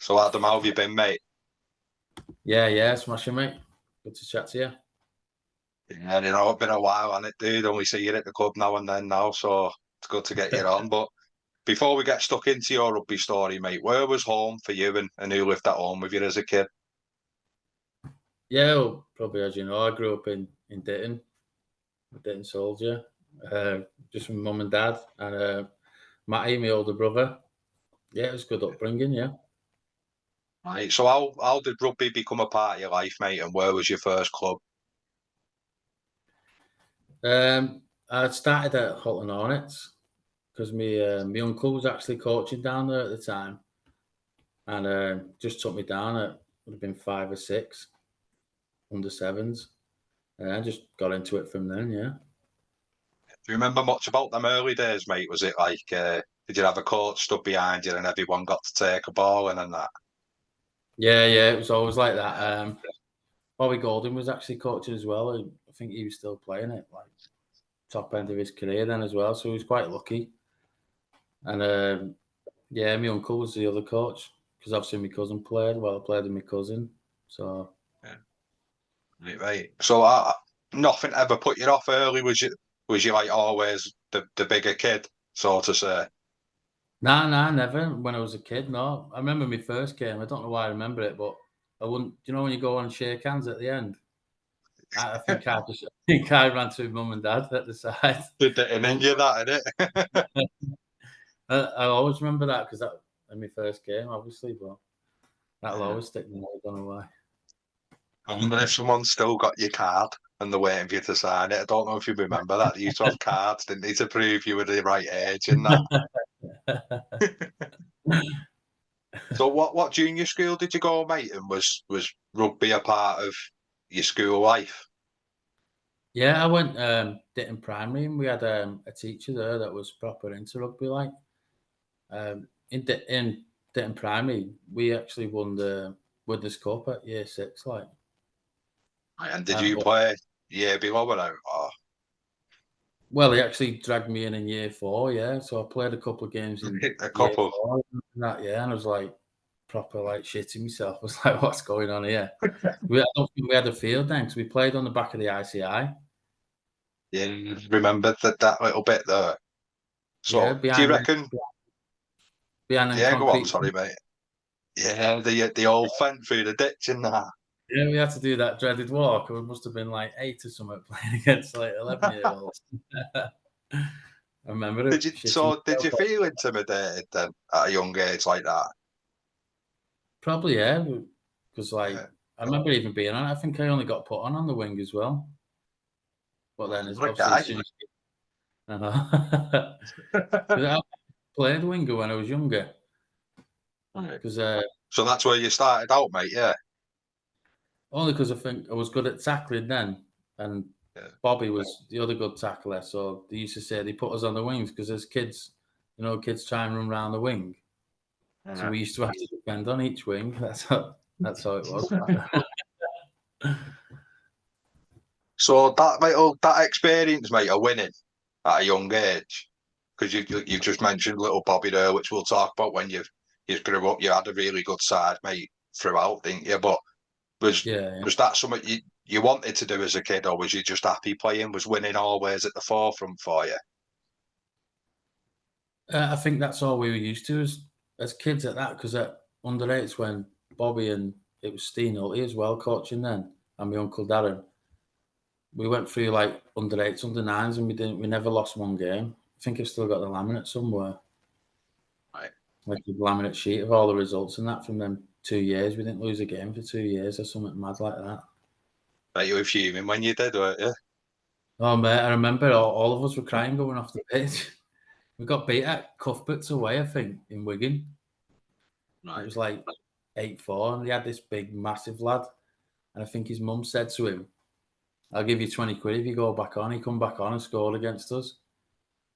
So Adam, how have you been, mate? Yeah, smashing, mate. Good to chat to you. Yeah, it's been a while, hasn't it, dude? Only see you at the club now and then now, so it's good to get you on. But before we get stuck into your rugby story, mate, where was home for you and who lived at home with you as a kid? Yeah, well, probably as you know, I grew up in Ditton, Ditton Soldier, just with mum and dad, and Matty, my older brother. Yeah, it was good upbringing, yeah. Right, so how did rugby become a part of your life, mate, and where was your first club? I started at Halton Hornets because my uncle was actually coaching down there at the time, and just took me down at would have been 5 or 6 under sevens, and I just got into it from then, yeah. Do you remember much about them early days, mate? Was it like, did you have a coach stood behind you and everyone got to take a ball and that? Yeah, it was always like that. Bobby Golding was actually coaching as well. I think he was still playing it, like top end of his career then as well. So he was quite lucky. And yeah, my uncle was the other coach because obviously my cousin played. Well, I played with my cousin. So Yeah. Right. So nothing ever put you off early, was you like always the bigger kid, so to say? nah, never. When I was a kid, no. I remember my first game. I don't know why I remember it, but I wouldn't. You know when you go on and shake hands at the end? I think I ran to mum and dad at the side. Did it in you that, innit? I always remember that because that in my first game, obviously, but that'll always stick in my head. I don't know why. I wonder if someone's still got your card and they're waiting for you to sign it. I don't know if you remember that. They used to have cards, didn't they, to prove you were the right age and that. So what junior school did you go, mate? And was rugby a part of your school life? Yeah, I went Ditton Primary, and we had a teacher there that was proper into rugby. Like in Ditton Primary, we actually won the Widnes Cup at year 6. Like, And did you play year below or no? Oh, well, he actually dragged me in year 4. Yeah, so I played a couple of games in a year couple. 4 and that. Yeah, and I was like proper like shitting myself. I was like, what's going on here? I don't think we had a field then because we played on the back of the ICI. Yeah, remember that little bit there. Yeah, So do you reckon? behind them Yeah, go on, concrete. sorry, mate. Yeah, the old fence through the ditch and that. Yeah, we had to do that dreaded walk. We must have been like 8 or something playing against like 11-year-olds. I remember it. Did you feel intimidated then at a young age like that? Probably, yeah. Because like Yeah. I remember even being on. I think I only got put on the wing as well. But then it's obviously as soon as I know. 'Cause I played winger when I was younger. Because So that's where you started out, mate. Yeah. only because I think I was good at tackling then, and Yeah. Bobby was the other good tackler. So they used to say they put us on the wings because as kids, kids try and run around the wing. So we used to have to defend on each wing. That's how it was. So that experience, mate, of winning at a young age, because you've just mentioned little Bobby there, which we'll talk about when you grew up. You had a really good side, mate, throughout, didn't you? But was that something you wanted to do as a kid, or was you just happy playing? Was winning always at the forefront for you? I think that's all we were used to as kids at that, because at under 8s when Bobby and it was Steen Hulty as well coaching then, and my uncle Darren, we went through like under 8s, under 9s, and we never lost one game. I think I've still got the laminate somewhere, Right. like the laminate sheet of all the results and that from them 2 years. We didn't lose a game for 2 years or something mad like that. Bet you were fuming when you did, weren't you? Oh mate, I remember all of us were crying going off the pitch. We got beat at Cuthbert's away, I think, in Wigan. Right. It was like 8-4, and he had this big, massive lad. And I think his mum said to him, I'll give you 20 quid if you go back on. He come back on and scored against us.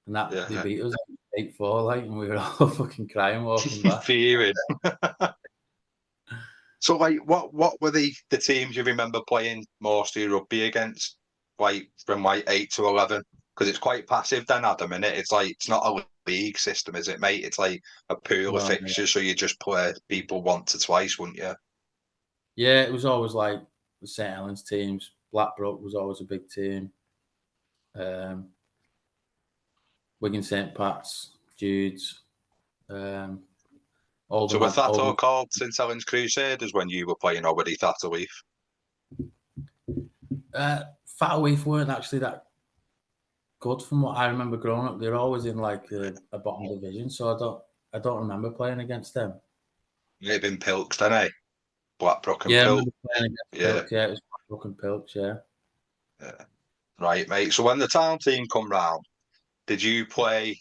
And they beat us 8-4, like, and we were all fucking crying walking back. Fearing. So, like, what were the teams you remember playing most of your rugby against, like, from, like, 8 to 11? Because it's quite passive then, Adam, innit? It's like, it's not a league system, is it, mate? It's like a pool of No, fixtures, so you just play people once or twice, wouldn't you? yeah, it was always like the St Helens teams. Blackbrook was always a big team. Wigan St Pat's, Jude's. So Oldham was had that all Oldham. called St Helens Crusaders when you were playing, or were they Thatterleaf? Fatterweath weren't actually that good from what I remember growing up. They're always in like a bottom division, so I don't remember playing against them. They've been Pilks, then, eh? Blackbrook and Yeah, I Pilk. remember playing against Yeah. Pilks. Yeah, it was Blackbrook and Pilks. Yeah. Yeah. Right, mate. So when the town team come round, did you play?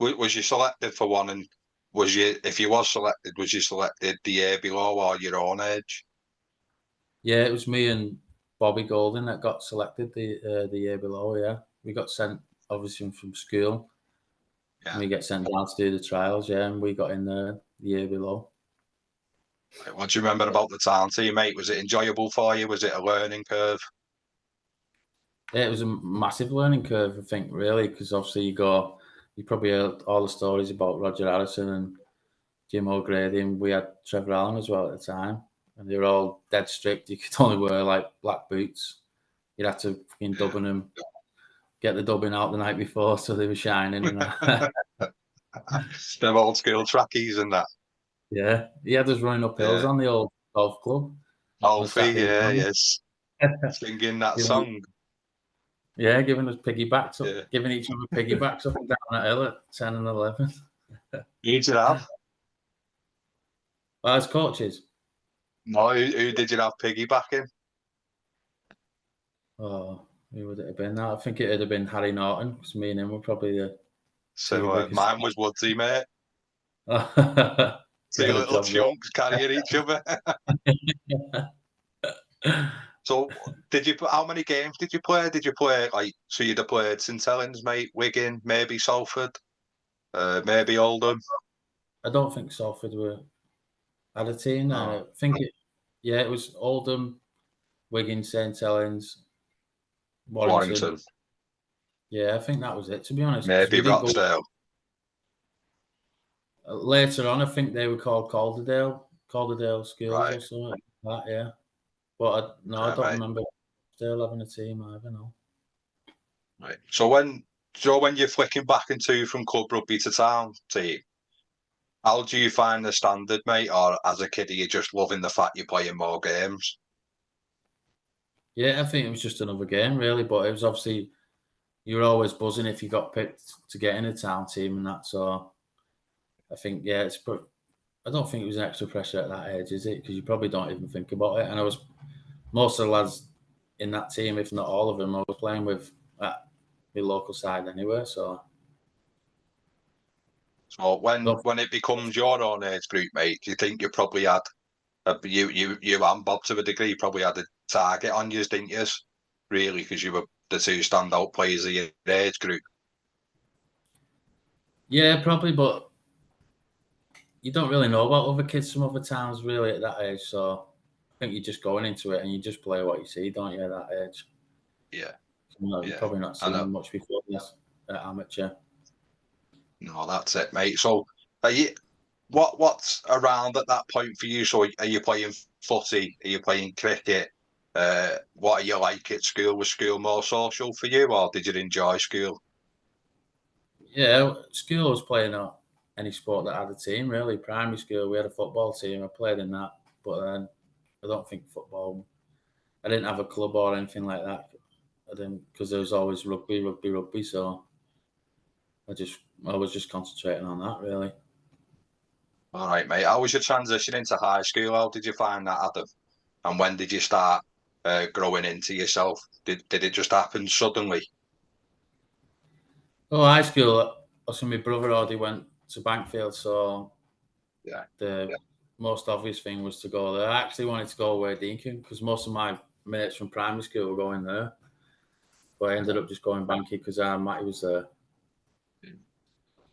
Was you selected for one? And was you, if you was selected, was you selected the year below or your own age? Yeah, it was me and Bobby Golding that got selected the year below. Yeah, we got sent obviously from school. Yeah. And we get sent down to do the trials. Yeah, and we got in there the year below. Right, what do you remember about the town team, mate? Was it enjoyable for you? Was it a learning curve? Yeah, it was a massive learning curve, I think, really, because obviously you probably heard all the stories about Roger Harrison and Jim O'Grady, and we had Trevor Allen as well at the time, and they were all dead strict. You could only wear like black boots. You'd have to fucking dubbing them, get the dubbing out the night before so they were shining and that. Them old school trackies and that. Yeah, he had us running up hills Yeah. on the old golf club on a Alfie, Saturday yeah, morning. yes. Singing that Giving- song. yeah, giving us piggybacks up, Yeah. giving each other piggybacks up and down that hill at 10 and 11. You did have? Well, as coaches, No, who did you have piggybacking? oh, who would it have been? I think it would have been Harry Norton, because me and him were probably the two So biggest. mine was Woodsy, mate. He Two had a little job there. chunks carrying each other. So did you? How many games did you play? Did you play like, so you'd have played St Helens, mate, Wigan, maybe Salford, maybe Oldham, I don't think Salford had a team then. no, I think it was Oldham, Wigan, St Helens, Warrington. Warrington, Yeah, I think that was it, to be honest, because maybe we didn't go Rochdale. later on. I think they were called Calderdale Schools Right. or something like that, yeah. But I Okay, don't mate. remember still having a team either, no. Right. So when you're flicking back into from club rugby to town team, how do you find the standard, mate? Or as a kid, are you just loving the fact you're playing more games? Yeah, I think it was just another game, really. But it was obviously, you were always buzzing if you got picked to get in a town team and that. So I think, yeah, I don't think it was an extra pressure at that age, is it? Because you probably don't even think about it. And most of the lads in that team, if not all of them, I was playing with at the local side anyway. So So when don't- when it becomes your own age group, mate, do you think you probably had you and Bob to a degree probably had a target on you, didn't you? Really, because you were the two standout players of your age group. yeah, probably, but you don't really know about other kids from other towns really at that age. So I think you're just going into it and you just play what you see, don't you, at that age? Yeah, You're yeah. probably not I seen know. them much before this at amateur. No, that's it, mate. So, are you what's around at that point for you? So, are you playing footy? Are you playing cricket? What are you like at school? Was school more social for you, or did you enjoy school? Yeah, school was playing out any sport that had a team, really. Primary school, we had a football team. I played in that, but then I don't think football, I didn't have a club or anything like that. I didn't, because there was always rugby. So I was just concentrating on that, really. All right, mate. How was your transition into high school? How did you find that, Adam? And when did you start growing into yourself? Did it just happen suddenly? Oh, high school, also my brother already went to Bankfield, so Yeah. the most obvious thing was to go there. I actually wanted to go where Deakin because most of my mates from primary school were going there. But I ended up just going Banky because Matty was there.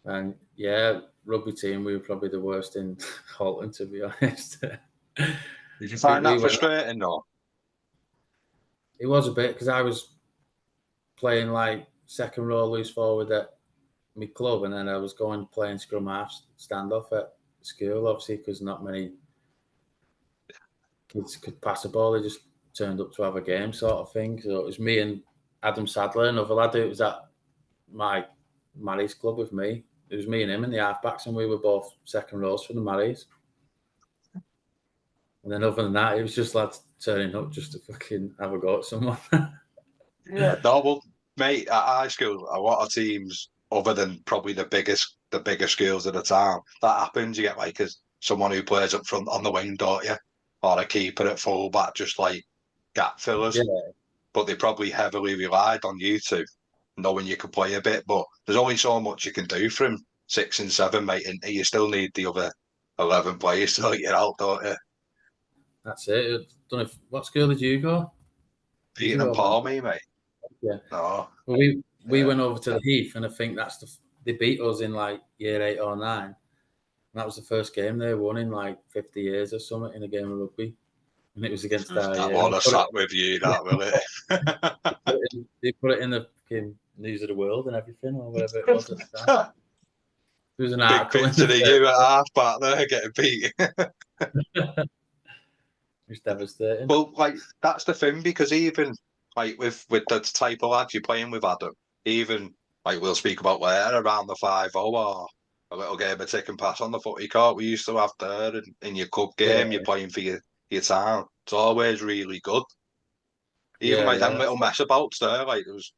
And yeah, rugby team, we were probably the worst in Halton, to be honest. Did you find that frustrating, though? It was a bit because I was playing like second row loose forward at my club, and then I was going playing scrum half standoff at school, obviously, because not many kids could pass a ball. They just turned up to have a game, sort of thing. So it was me and Adam Sadler, another lad who was at my Maries club with me. It was me and him in the halfbacks, and we were both second rows for the Maries. And then other than that, it was just lads turning up just to fucking have a go at someone. Yeah. No, well, mate, at high school, a lot of teams, other than probably the bigger schools at the time, that happens. You get like someone who plays up front on the wing, don't you? Or a keeper at fullback, just like gap fillers. Yeah. But they probably heavily relied on you two, knowing you could play a bit. But there's only so much you can do from 6 and 7, mate, and you still need the other 11 players to let you out, don't you? That's it. Don't know what school did you go? Pete and Paul, me, mate. Yeah. No. Well, we went over to the Heath, and I think they beat us in like year 8 or 9. And that was the first game they won in like 50 years or something in a game of rugby. And it was against our That year. one have sat with you, that will it? They put it in the fucking News of the World and everything, or whatever it was at the time. There was an article. Big picture of you at half-back there getting beat. It was devastating. Well, like, that's the thing, because even like with the type of lads you're playing with, Adam, even like we'll speak about later around the 5-0 or a little game of tick and pass on the footy court we used to have there in your club game, you're playing for your town. It's always really good. Even like them little mess abouts there, like it was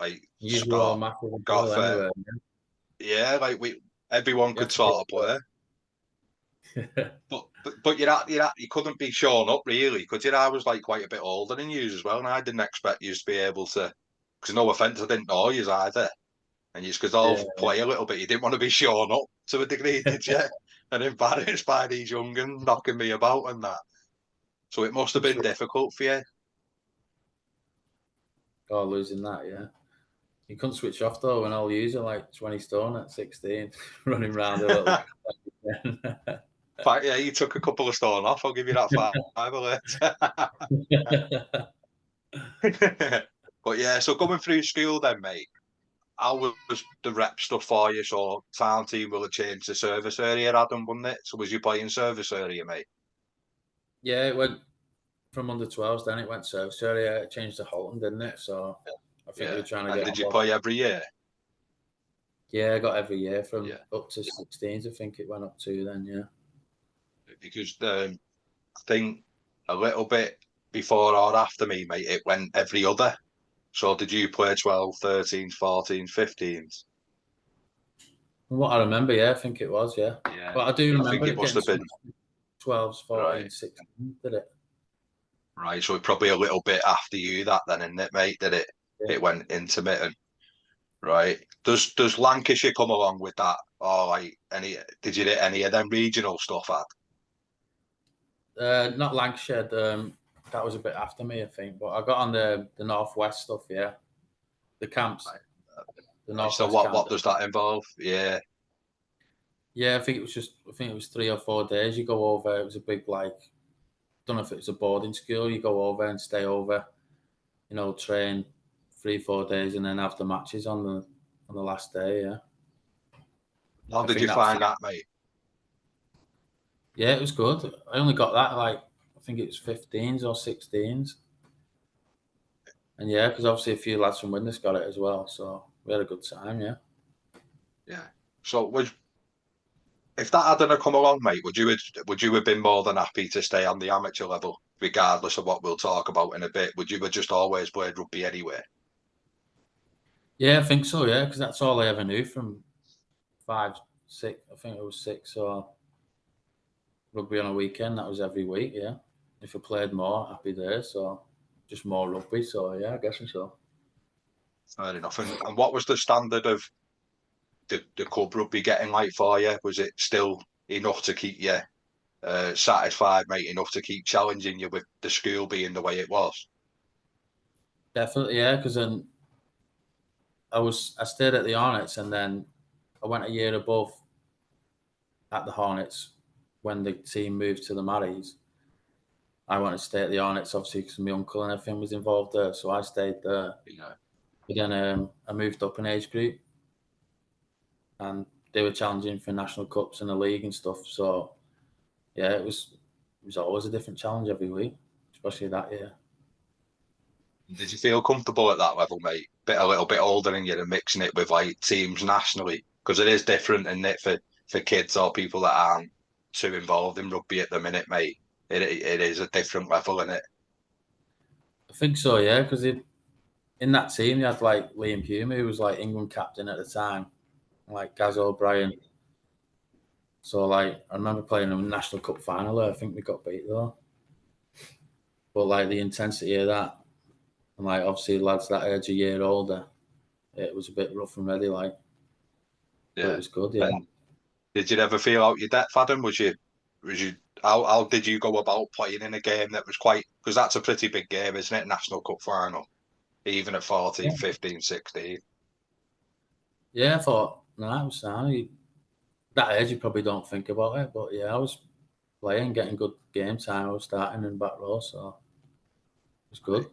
like Scott, Goffin. Anyway, yeah, like everyone could sort of play. But you couldn't be shown up really, because I was like quite a bit older than you as well, and I didn't expect you to be able to. Because no offense, I didn't know you either, and you could all play a little bit. You didn't want to be shown up to a degree, did you? And embarrassed by these young and knocking me about and that. So it must have been difficult for you. Oh, losing that, yeah. You couldn't switch off though when all yous are like 20 stone at 16, running around a little. Fact, yeah, you took a couple of stone off. I'll give you that later. But yeah, so going through school then, mate, how was the rep stuff for you? So town team will have changed the service area, Adam, wouldn't it? So was you playing service area, mate? Yeah, it went from under 12s, then it went service area. It changed to Holton, didn't it? So I think we were trying to get. Did you play every year? Yeah, I got every year from up to 16s. I think it went up to then, yeah. Because I think a little bit before or after me, mate, it went every other. So did you play 12, 13, 14, 15s? From what I remember, yeah, I think it was, yeah. But I do remember I think it must have been 12s, 14s, 16s, did it? Right, so probably a little bit after you that then, isn't it, mate? Did it? Yeah. It went intermittent. Right. Does Lancashire come along with that? Or like did you do any of them regional stuff at? Not Lancashire. That was a bit after me, I think. But I got on the Northwest stuff, yeah. The camps. Right. The Northwest so what does that involve? Yeah. Yeah, I think it was 3 or 4 days. You go over. It was a big don't know if it was a boarding school. You go over and stay over, train 3-4 days, and then have the matches on the last day. Yeah. How did you find that, mate? Yeah, it was good. I only got that I think it was 15s or 16s, and yeah, because obviously a few lads from Widnes got it as well, so we had a good time. Yeah. Yeah. So if that hadn't come along, mate, would you have been more than happy to stay on the amateur level, regardless of what we'll talk about in a bit? Would you have just always played rugby anyway? Yeah, I think so. Yeah, because that's all I ever knew from 5, 6. I think it was 6 or rugby on a weekend. That was every week. Yeah, if I played more, happy there. So just more rugby. So yeah, I guess so. Fair enough. And what was the standard of the club rugby getting like for you? Was it still enough to keep you satisfied, mate? Enough to keep challenging you with the school being the way it was? Definitely, yeah. Because then I stayed at the Hornets, and then I went a year above at the Hornets when the team moved to the Maries. I wanted to stay at the Hornets, obviously, because my uncle and everything was involved there, so I stayed there. Yeah. But then I moved up an age group, and they were challenging for national cups and the league and stuff. So yeah, it was always a different challenge every week, especially that year. Did you feel comfortable at that level, mate? A little bit older than you and mixing it with like teams nationally? Because it is different, isn't it, for kids or people that aren't too involved in rugby at the minute, mate. It is a different level, isn't it? I think so, yeah, because in that team you had like Liam Hume, who was like England captain at the time, and, like Gaz O'Brien. So like I remember playing a national cup final there. I think we got beat though. But like the intensity of that, and like obviously lads that age a year older, it was a bit rough and ready, like, but it Yeah. was good, yeah. And did you ever feel out your depth, Adam? Was you how did you go about playing in a game that was quite, because that's a pretty big game, isn't it? National Cup final, even at 14, Yeah, 15, 16. yeah, I thought, no, it was sound. That age, you probably don't think about it, but yeah, I was playing, getting good game time. I was starting in back row, so it was good.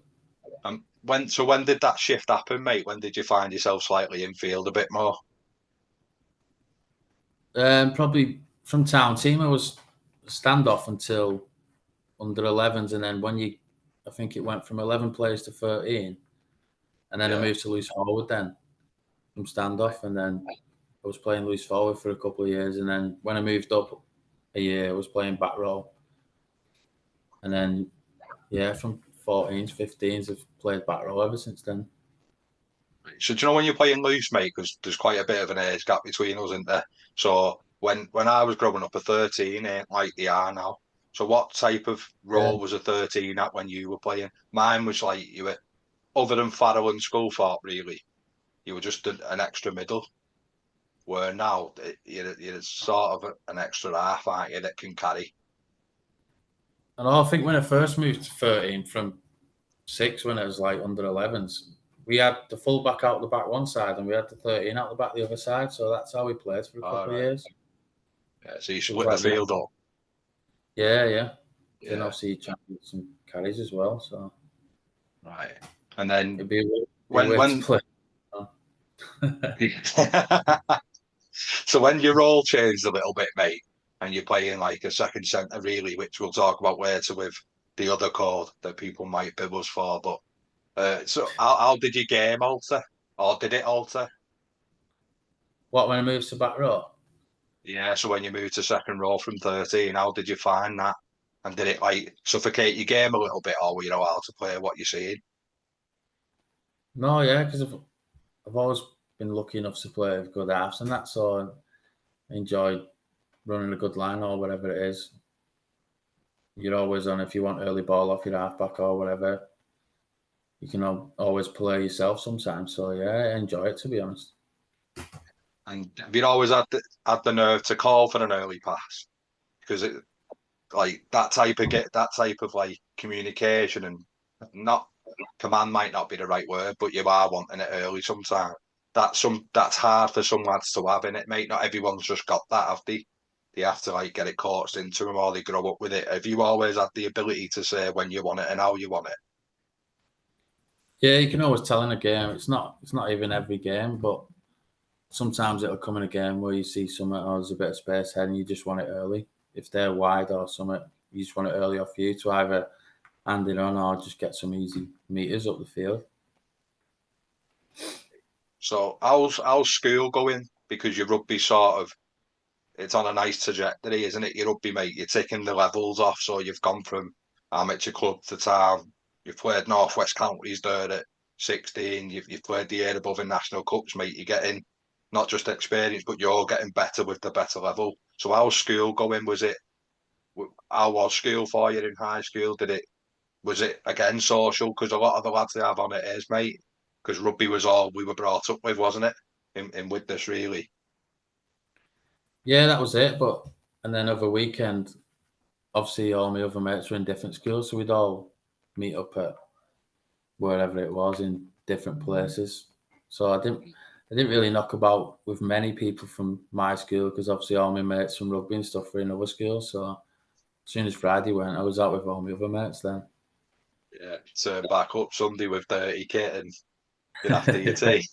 When did that shift happen, mate? When did you find yourself slightly infield a bit more? Probably from town team, I was standoff until under 11s, and then I think it went from 11 players to 13, and then I Yeah. moved to loose forward then from standoff, and then I was playing loose forward for a couple of years, and then when I moved up a year, I was playing back row, and then yeah, from 14s, 15s, I've played back row ever since then. So do you know when you're playing loose, mate? Because there's quite a bit of an age gap between us, isn't there? So when I was growing up, a 13 ain't like they are now. So what type of Yeah. role was a 13 at when you were playing? Mine was like you were, other than Farrell and Schoolthorpe, really, you were just an extra middle. Where now you're sort of an extra half, aren't you, that can carry. And I think when I first moved to 13 from 6, when it was like under 11s, we had the full back out the back one side and we had the 13 out the back the other side. So that's how we played for a All couple of right. years. Yeah, so you It was split the like, field up. yeah, yeah. Then Yeah, obviously you try and get some carries as well. So right. And then it'd be a when way to when play. so when your role changed a little bit, mate, and you're playing like a second centre, really, which we'll talk about later with the other code that people might bib us for. But so how did your game alter, or did it alter? What, when I moved to back row? Yeah. So when you moved to second row from 13, how did you find that? And did it like suffocate your game a little bit, or were you know how to play what you're seeing? No, yeah, because I've always been lucky enough to play with good halves and that. So I enjoy running a good line or whatever it is. You're always on if you want early ball off your halfback or whatever. You can always play yourself sometimes. So yeah, I enjoy it, to be honest. And have you always had the nerve to call for an early pass? Because it like that type of like communication and not command might not be the right word, but you are wanting it early sometimes. That's hard for some lads to have in it, mate. Not everyone's just got that, have they? They have to like get it coaxed into them or they grow up with it. Have you always had the ability to say when you want it and how you want it? Yeah, you can always tell in a game. It's not even every game, but sometimes it'll come in a game where you see something or there's a bit of space ahead and you just want it early. If they're wide or something, you just want it early off you to either hand it on or just get some easy meters up the field. So how's school going? Because your rugby sort of it's on a nice trajectory, isn't it? Your rugby, mate, you're taking the levels off. So you've gone from amateur club to town. You've played Northwest Counties there at 16. You've played the year above in national cups, mate. You're getting not just experience, but you're getting better with the better level. So how's school going? How was school for you in high school? Was it again social? Because a lot of the lads they have on it is, mate. Because rugby was all we were brought up with, wasn't it? In Widnes, really. Yeah, that was it. But and then over weekend, obviously all my other mates were in different schools, so we'd all meet up at wherever it was in different places. So I didn't really knock about with many people from my school because obviously all my mates from rugby and stuff were in other schools. So as soon as Friday went, I was out with all my other mates then. Yeah, turn back up Sunday with dirty kit and You'd have to your tea.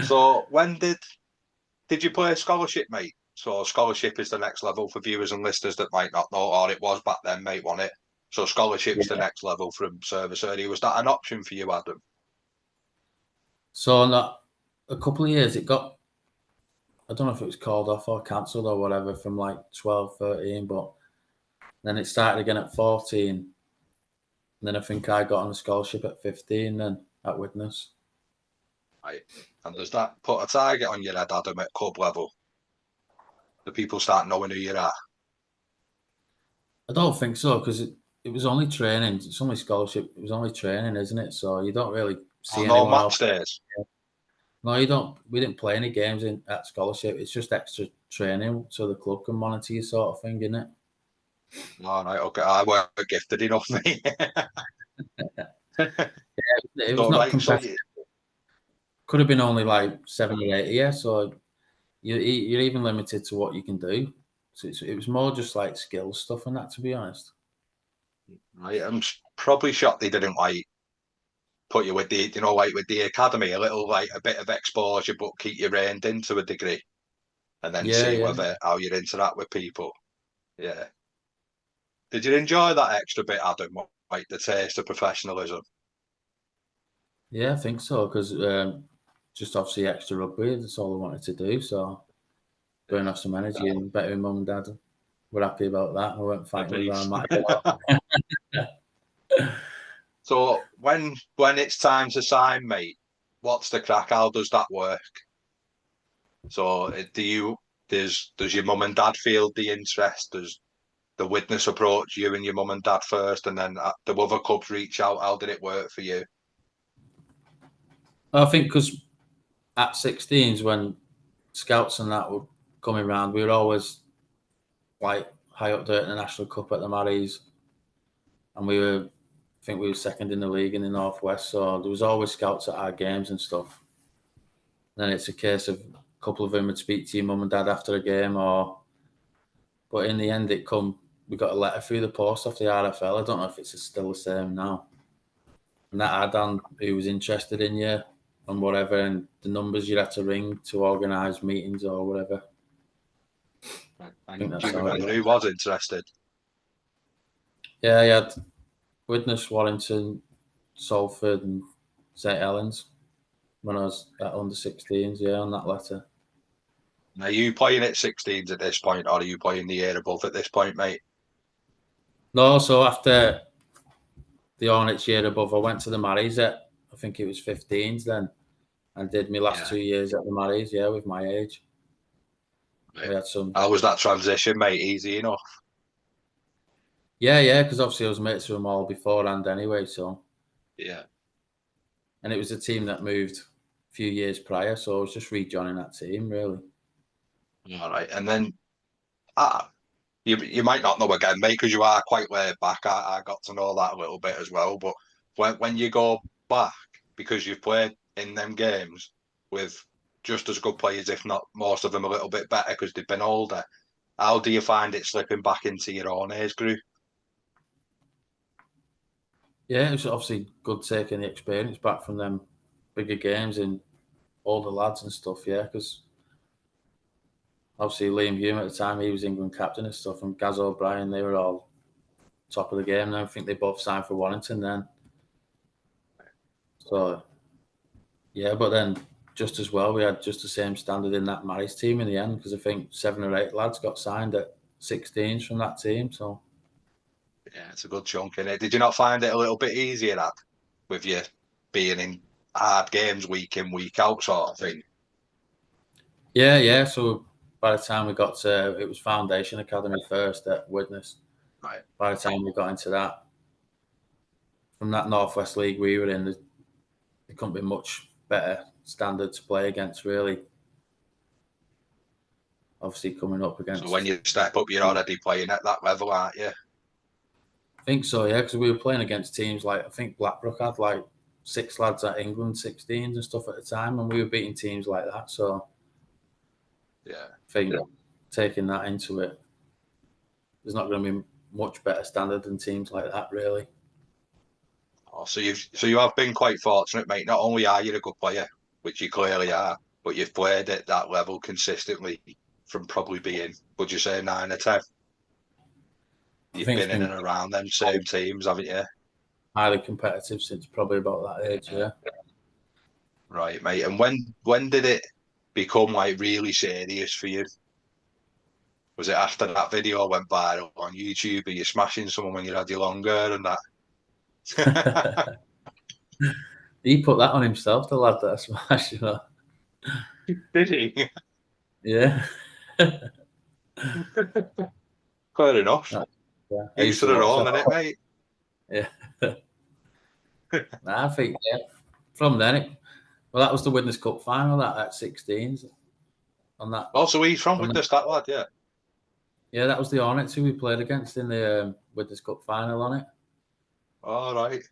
So when did you play scholarship, mate? So scholarship is the next level for viewers and listeners that might not know, or it was back then, mate, wasn't it? So scholarship's the next level from service early. Was that an option for you, Adam? So in a couple of years, it got, I don't know if it was called off or cancelled or whatever from like 12, 13, but then it started again at 14. And then I think I got on a scholarship at 15 then at Widnes. Right. And does that put a target on your head, Adam, at club level? Do people start knowing who you are? I don't think so because it was only training. It's only scholarship. It was only training, isn't it? So you don't really see Oh, no anyone match else. days. No, you don't. We didn't play any games at scholarship. It's just extra training so the club can monitor you, sort of thing, isn't it? All right, okay. I weren't gifted enough, mate. It was So, not right, so competitive. Could have been only like 7 or 8 a year, so you're even limited to what you can do. So it was more just like skill stuff and that, to be honest. right, I'm probably shocked they didn't like put you with the, like with the academy, a little like a bit of exposure, but keep you reined in to a degree, and then Yeah, see yeah, whether how you interact with people. Yeah. Did you enjoy that extra bit, Adam? Like the taste of professionalism? yeah. I think so because just obviously extra rugby. That's all I wanted to do. So Yeah. burn off some energy and better with mum and dad. We're happy about that. We weren't A fighting with our piece. mat. So when it's time to sign, mate, what's the crack? How does that work? So does your mum and dad feel the interest? Does the Widnes approach you and your mum and dad first, and then the other clubs reach out? How did it work for you? I think because at 16s when scouts and that were coming round, we were always like high up there at the National Cup at the Maries, and I think we were second in the league in the Northwest. So there was always scouts at our games and stuff. Then it's a case of a couple of them would speak to your mum and dad after a game, but in the end, we got a letter through the post off the RFL. I don't know if it's still the same now. And that had on who was interested in you and whatever, and the numbers you had to ring to organise meetings or whatever. I think And do that's you how it remember was. who was interested? Yeah, I had Widnes, Warrington, Salford, and St Helens when I was at under 16s. Yeah, on that letter. Are you playing at 16s at this point, or are you playing the year above at this point, mate? No, so after the Hornets year above, I went to the Maries at I think it was 15s then, and did my last Yeah. 2 years at the Maries. Yeah, with my age, Right. we had some. How was that transition, mate? Easy enough. Yeah, yeah, because obviously I was mates with them all beforehand anyway. So, Yeah. and it was a team that moved a few years prior, so I was just rejoining that team really. All right. And then you might not know again, mate, because you are quite laid back. I got to know that a little bit as well. But when you go back, because you've played in them games with just as good players, if not most of them a little bit better because they've been older, how do you find it slipping back into your own age group? Yeah, it was obviously good taking the experience back from them bigger games and older lads and stuff. Yeah, because obviously Liam Hume at the time he was England captain and stuff, and Gaz O'Brien they were all top of the game. And I think they both signed for Warrington then. So yeah, but then just as well we had just the same standard in that Maris team in the end because I think 7 or 8 lads got signed at 16s from that team. So Yeah, it's a good chunk in it. Did you not find it a little bit easier that with you being in hard games week in, week out sort of thing? yeah, yeah. So by the time we got to it was Foundation Academy first at Widnes. Right. By the time we got into that, from that Northwest League we were in, there couldn't be much better standard to play against, really. Obviously, coming up So when against. you step up, you're already playing at that level, aren't you? I think so, yeah, because we were playing against teams like, I think Blackbrook had like 6 lads at England 16s and stuff at the time, and we were beating teams like that. So Yeah. I think taking that into it, there's not going to be much better standard than teams like that, really. Oh, so you have been quite fortunate, mate. Not only are you a good player, which you clearly are, but you've played at that level consistently from probably being, would you say, 9 or 10? I You've think been it's in been and around them same teams, haven't you? highly competitive since probably about that age. Yeah. Right, mate. And when did it become like really serious for you? Was it after that video went viral on YouTube? Are you smashing someone when you had your long hair and that? He put that on himself, the lad that I smashed. Did he? Yeah. Fair enough. Yeah. I Each used to to their watch own, that. innit, mate? Yeah. I think from then that was the Widnes Cup final that at 16s on that. Also, he's from Widnes, that lad, yeah. Yeah, that was the Hornets who we played against in the Widnes Cup final on it. All right.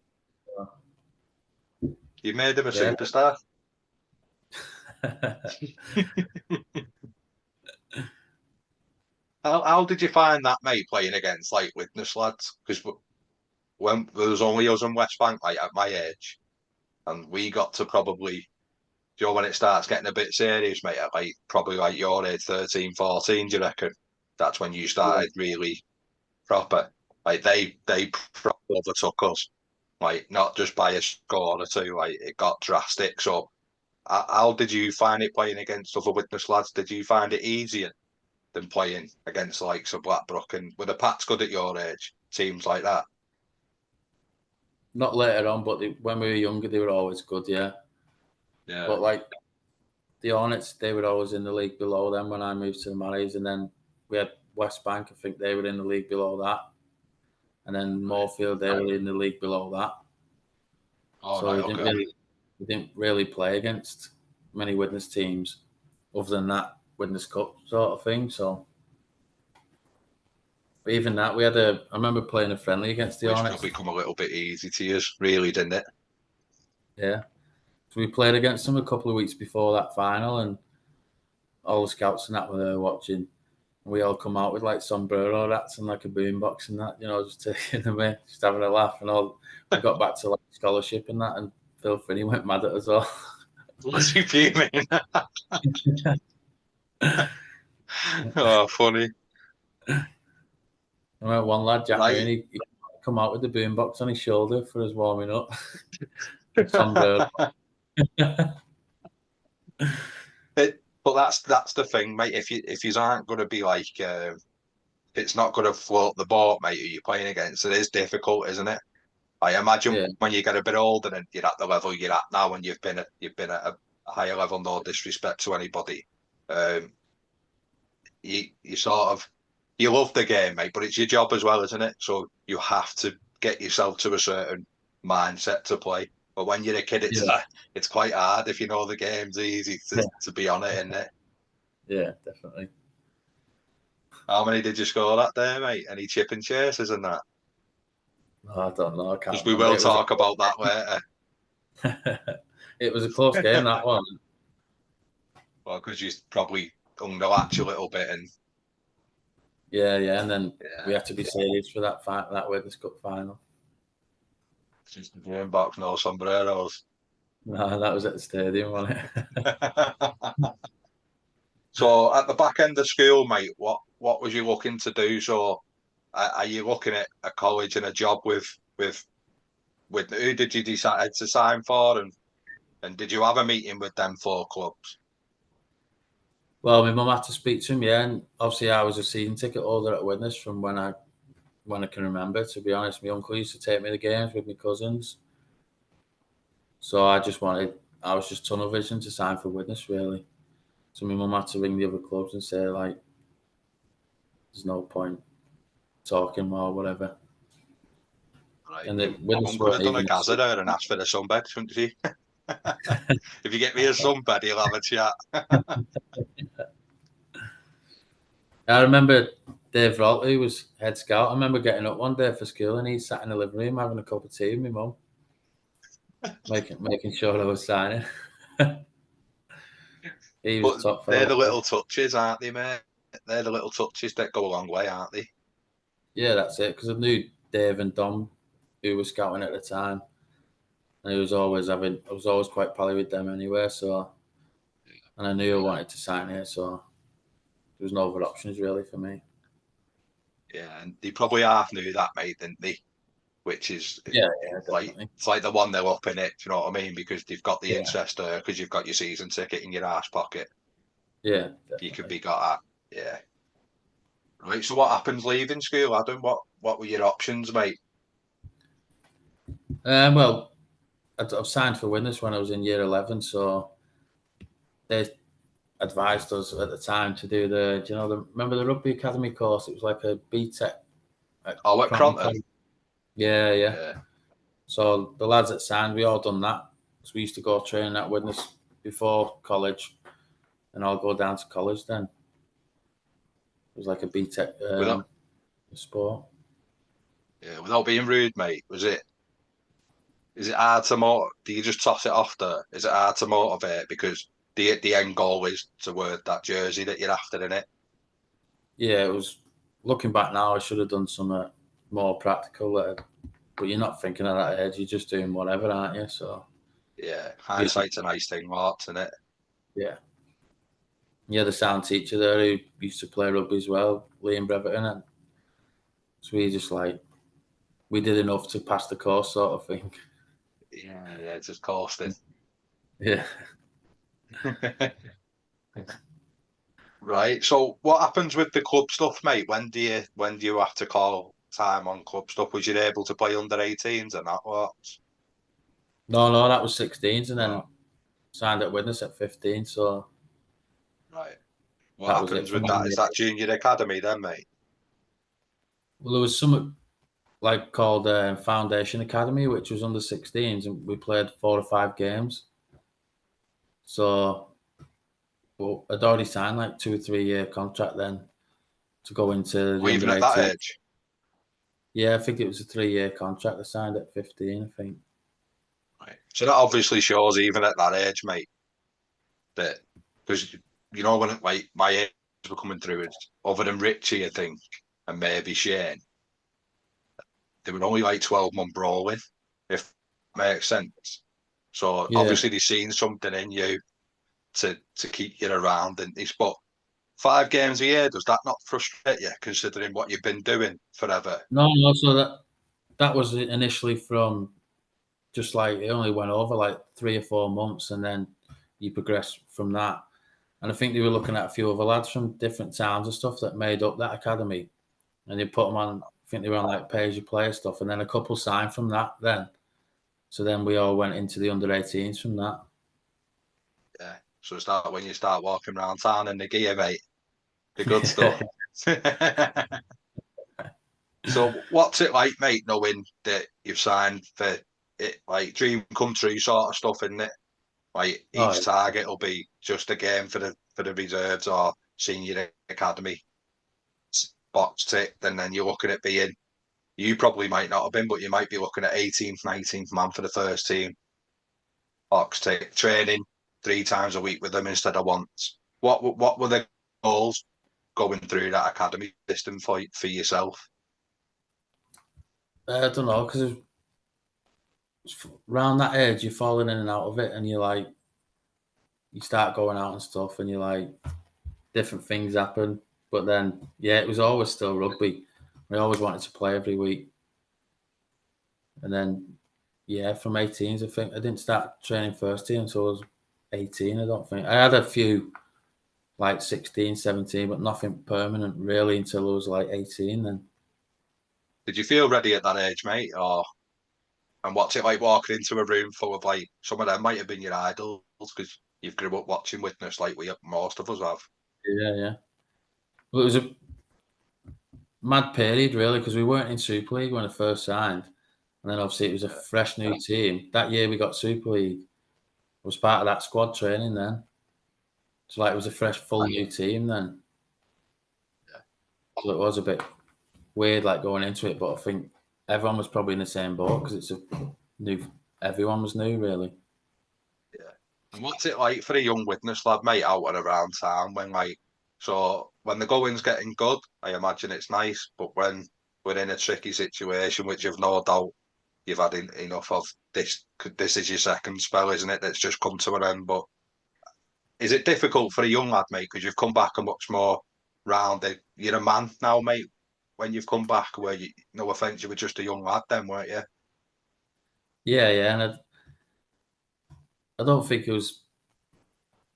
You made him a Yeah. superstar. How did you find that, mate, playing against like Widnes lads? Because when there was only us and West Bank, like at my age, and we got to probably, when it starts getting a bit serious, mate, at like probably like your age, 13, 14, do you reckon? That's when you started really proper. Like they properly overtook us, like not just by a score or two. Like it got drastic. So how did you find it playing against other Widnes lads? Did you find it easier than playing against like some Blackbrook, and were the Pats good at your age? Teams like that. Not later on, but when we were younger, they were always good. Yeah. Yeah. But like the Hornets, they were always in the league below them when I moved to the Maries, and then we had West Bank. I think they were in the league below that, and then Moorfield, they were in the league below that. Oh, So right, we didn't really play against many Widnes teams, other than that Widnes Cup sort of thing. So, but even that, I remember playing a friendly against the which Hornets. could become a little bit easy to use, really, didn't it? Yeah. So we played against them a couple of weeks before that final, and all the scouts and that were there watching. And we all come out with like sombrero hats and like a boombox and that, just taking them in, just having a laugh and all. We got back to like scholarship and that, and Phil Finney went mad at us all. Was he fuming? Oh, funny. I remember one lad, Jack Right. Mooney, he come out with the boombox on his shoulder for us warming up. Sombrero. But that's the thing, mate. If you aren't going to be like, it's not going to float the boat, mate. Who you're playing against, it is difficult, isn't it? I imagine Yeah. when you get a bit older and you're at the level you're at now, and you've been at a higher level. No disrespect to anybody, um, you sort of you love the game, mate, but it's your job as well, isn't it? So you have to get yourself to a certain mindset to play. But when you're a kid, it's quite hard. If you know the game's easy to be on it, isn't it? Yeah, definitely. How many did you score that day, mate? Any chip and chases and that? I don't know. I can't Because we remember. will talk about that later. It was a close game, that one. Well, because you probably hung the latch a little bit, and Yeah, and then we had to be serious for that Widnes Cup final. just the game box, no sombreros. No, that was at the stadium, wasn't it? So at the back end of school, mate, what was you looking to do? So are you looking at a college and a job with who did you decide to sign for, and did you have a meeting with them 4 clubs? Well, my mum had to speak to him, yeah, and obviously I was a season ticket holder at Widnes from when I can remember. To be honest, my uncle used to take me to games with my cousins, so I was just tunnel vision to sign for Widnes, really. So my mum had to ring the other clubs and say like, "There's no point talking or whatever." Right. And the Mum Widnes could weren't have done a even. gazza there and asked for the sunbed, shouldn't she? If you get me a sunbed, he'll have a chat. I remember Dave Rolt, who was head scout. I remember getting up one day for school and he sat in the living room having a cup of tea with my mum, making sure I was signing. He was But top they're fella. the little touches, aren't they, mate? They're the little touches that go a long way, aren't they? Yeah, that's it. Because I knew Dave and Dom, who were scouting at the time. and I was always quite pally with them anyway. So, and I knew I wanted to sign here, so there was no other options really for me. Yeah, and they probably half knew that, mate, didn't they? Which is Yeah, like definitely. it's like the one they're up in it. Do you know what I mean? Because they've got the Yeah, interest there, because you've got your season ticket in your arse pocket. yeah, You could definitely. be got at. Yeah. Right. So what happens leaving school, Adam? What were your options, mate? Well, I've signed for Widnes when I was in year 11, so they advised us at the time to do remember the rugby academy course? It was like a BTEC at Oh, at Cronton Cronton. College. Yeah, yeah. Yeah. So the lads that signed, we all done that. So we used to go training at Widnes before college, and I'll go down to college then. It was like a BTEC Without sport. without being rude, mate, is it hard to motivate? Do you just toss it off there? Is it hard to motivate because the end goal is to wear that jersey that you're after in it? Yeah, it was. Looking back now, I should have done some more practical. But you're not thinking at that age. You're just doing whatever, aren't you? So Yeah, you, hindsight's a nice thing, Marks, isn't it? yeah. Yeah, the sound teacher there who used to play rugby as well, Liam Breverton, and so we did enough to pass the course, sort of thing. Yeah, just costing. Yeah. Right. So what happens with the club stuff, mate? When do you have to call time on club stuff? Was you able to play under 18s and that what? No, that was 16s, and then No. signed at Widnes at 15. So Right. What that was it happens for with me. that? Is that junior academy then, mate? Well, there was something like called Foundation Academy, which was under 16s, and we played 4 or 5 games. So, well, I'd already signed like 2 or 3 year contract then to go into Or the even under at that 18. age? Yeah, I think it was a 3 year contract. I signed at 15, I think. Right. So that obviously shows even at that age, mate, that because when like my age were coming through, it's other than Richie, I think, and maybe Shane, they were only like 12-month rolling, if that makes sense. So Yeah. obviously they've seen something in you to keep you around, and it's but 5 games a year, does that not frustrate you considering what you've been doing forever? No. So that was initially from just like it only went over like 3 or 4 months, and then you progress from that. And I think they were looking at a few other lads from different towns and stuff that made up that academy, and they put them on. I think they were on like pay as you play stuff, and then a couple signed from that. So then we all went into the under 18s from that. Yeah. So start when you start walking around town in the gear, mate. The good stuff. So what's it like, mate, knowing that you've signed for it, like dream come true sort of stuff, isn't it? Like each Oh, target will be just a game for the reserves or senior academy box ticked, and then you're looking at being you probably might not have been, but you might be looking at 18th, 19th man for the first team box tick training 3 times a week with them instead of once. What were the goals going through that academy system for yourself? I don't know because around that age you're falling in and out of it, and you start going out and stuff, and you're like different things happen. But then, yeah, it was always still rugby. We always wanted to play every week. And then, yeah, from 18s, I think I didn't start training first team until I was 18. I don't think I had a few like 16, 17, but nothing permanent really until I was like 18. Then, Did you feel ready at that age, mate? And what's it like walking into a room full of like some of them might have been your idols because you've grew up watching Widnes like most of us have. yeah. Well, it was a mad period really because we weren't in Super League when I first signed. And then obviously it was a fresh new team. That year we got Super League. I was part of that squad training then. So like it was a fresh, full new team then. So it was a bit weird like going into it, but I think everyone was probably in the same boat because it's a new. Everyone was new really. Yeah. And what's it like for a young Widnes lad, mate, out and around town when the going's getting good, I imagine it's nice, but when we're in a tricky situation, which you've no doubt you've had enough of this. This is your second spell, isn't it? That's just come to an end. But is it difficult for a young lad, mate? Because you've come back a much more rounded. You're a man now, mate. When you've come back, where you, no offense, you were just a young lad then, weren't you? Yeah, and I don't think it was.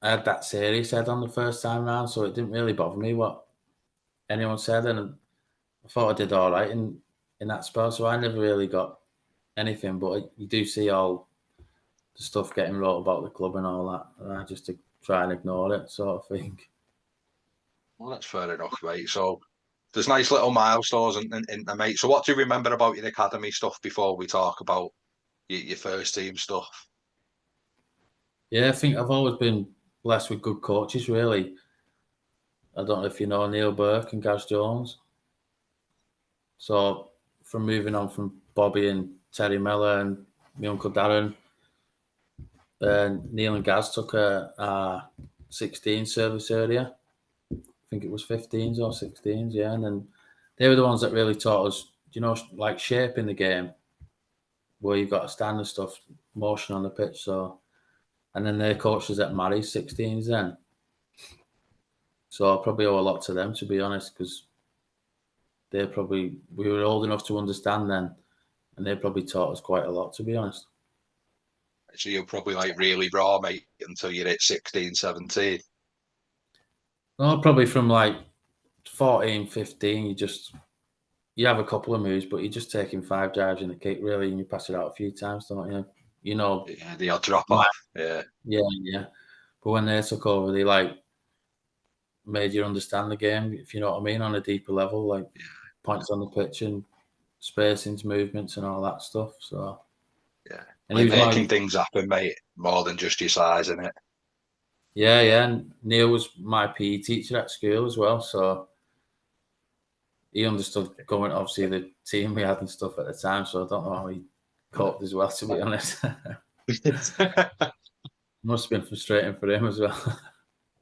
I had that serious head on the first time round, so it didn't really bother me what anyone said, and I thought I did all right in that spell. So I never really got anything, but you do see all the stuff getting wrote about the club and all that, and I just to try and ignore it, sort of thing. Well, that's fair enough, mate. So there's nice little milestones in the mate. So what do you remember about your academy stuff before we talk about your first team stuff? Yeah, I think I've always been blessed with good coaches, really. I don't know if you know Neil Burke and Gaz Jones. So from moving on from Bobby and Terry Miller and my Uncle Darren, Neil and Gaz took a 16 service area. I think it was 15s or 16s, yeah. And then they were the ones that really taught us, like shaping the game, where you've got to stand and stuff, motion on the pitch. So, and then their coaches at Mary's 16s then. So I probably owe a lot to them, to be honest, because we were old enough to understand then, and they probably taught us quite a lot, to be honest. So you're probably like really raw, mate, until you're at 16, 17. Well, probably from like 14, 15, you have a couple of moves, but you're just taking 5 drives in the kick, really, and you pass it out a few times, don't you? Yeah, the odd drop off. Yeah. Yeah. But when they took over, they like made you understand the game, if you know what I mean, on a deeper level, like points on the pitch and spacings, movements, and all that stuff. So Yeah. and he Like was making things happen, mate, more than just your size, innit? yeah. And Neil was my PE teacher at school as well, so he understood going obviously the team we had and stuff at the time. So I don't know how he coped as well, to be honest. Must have been frustrating for him as well.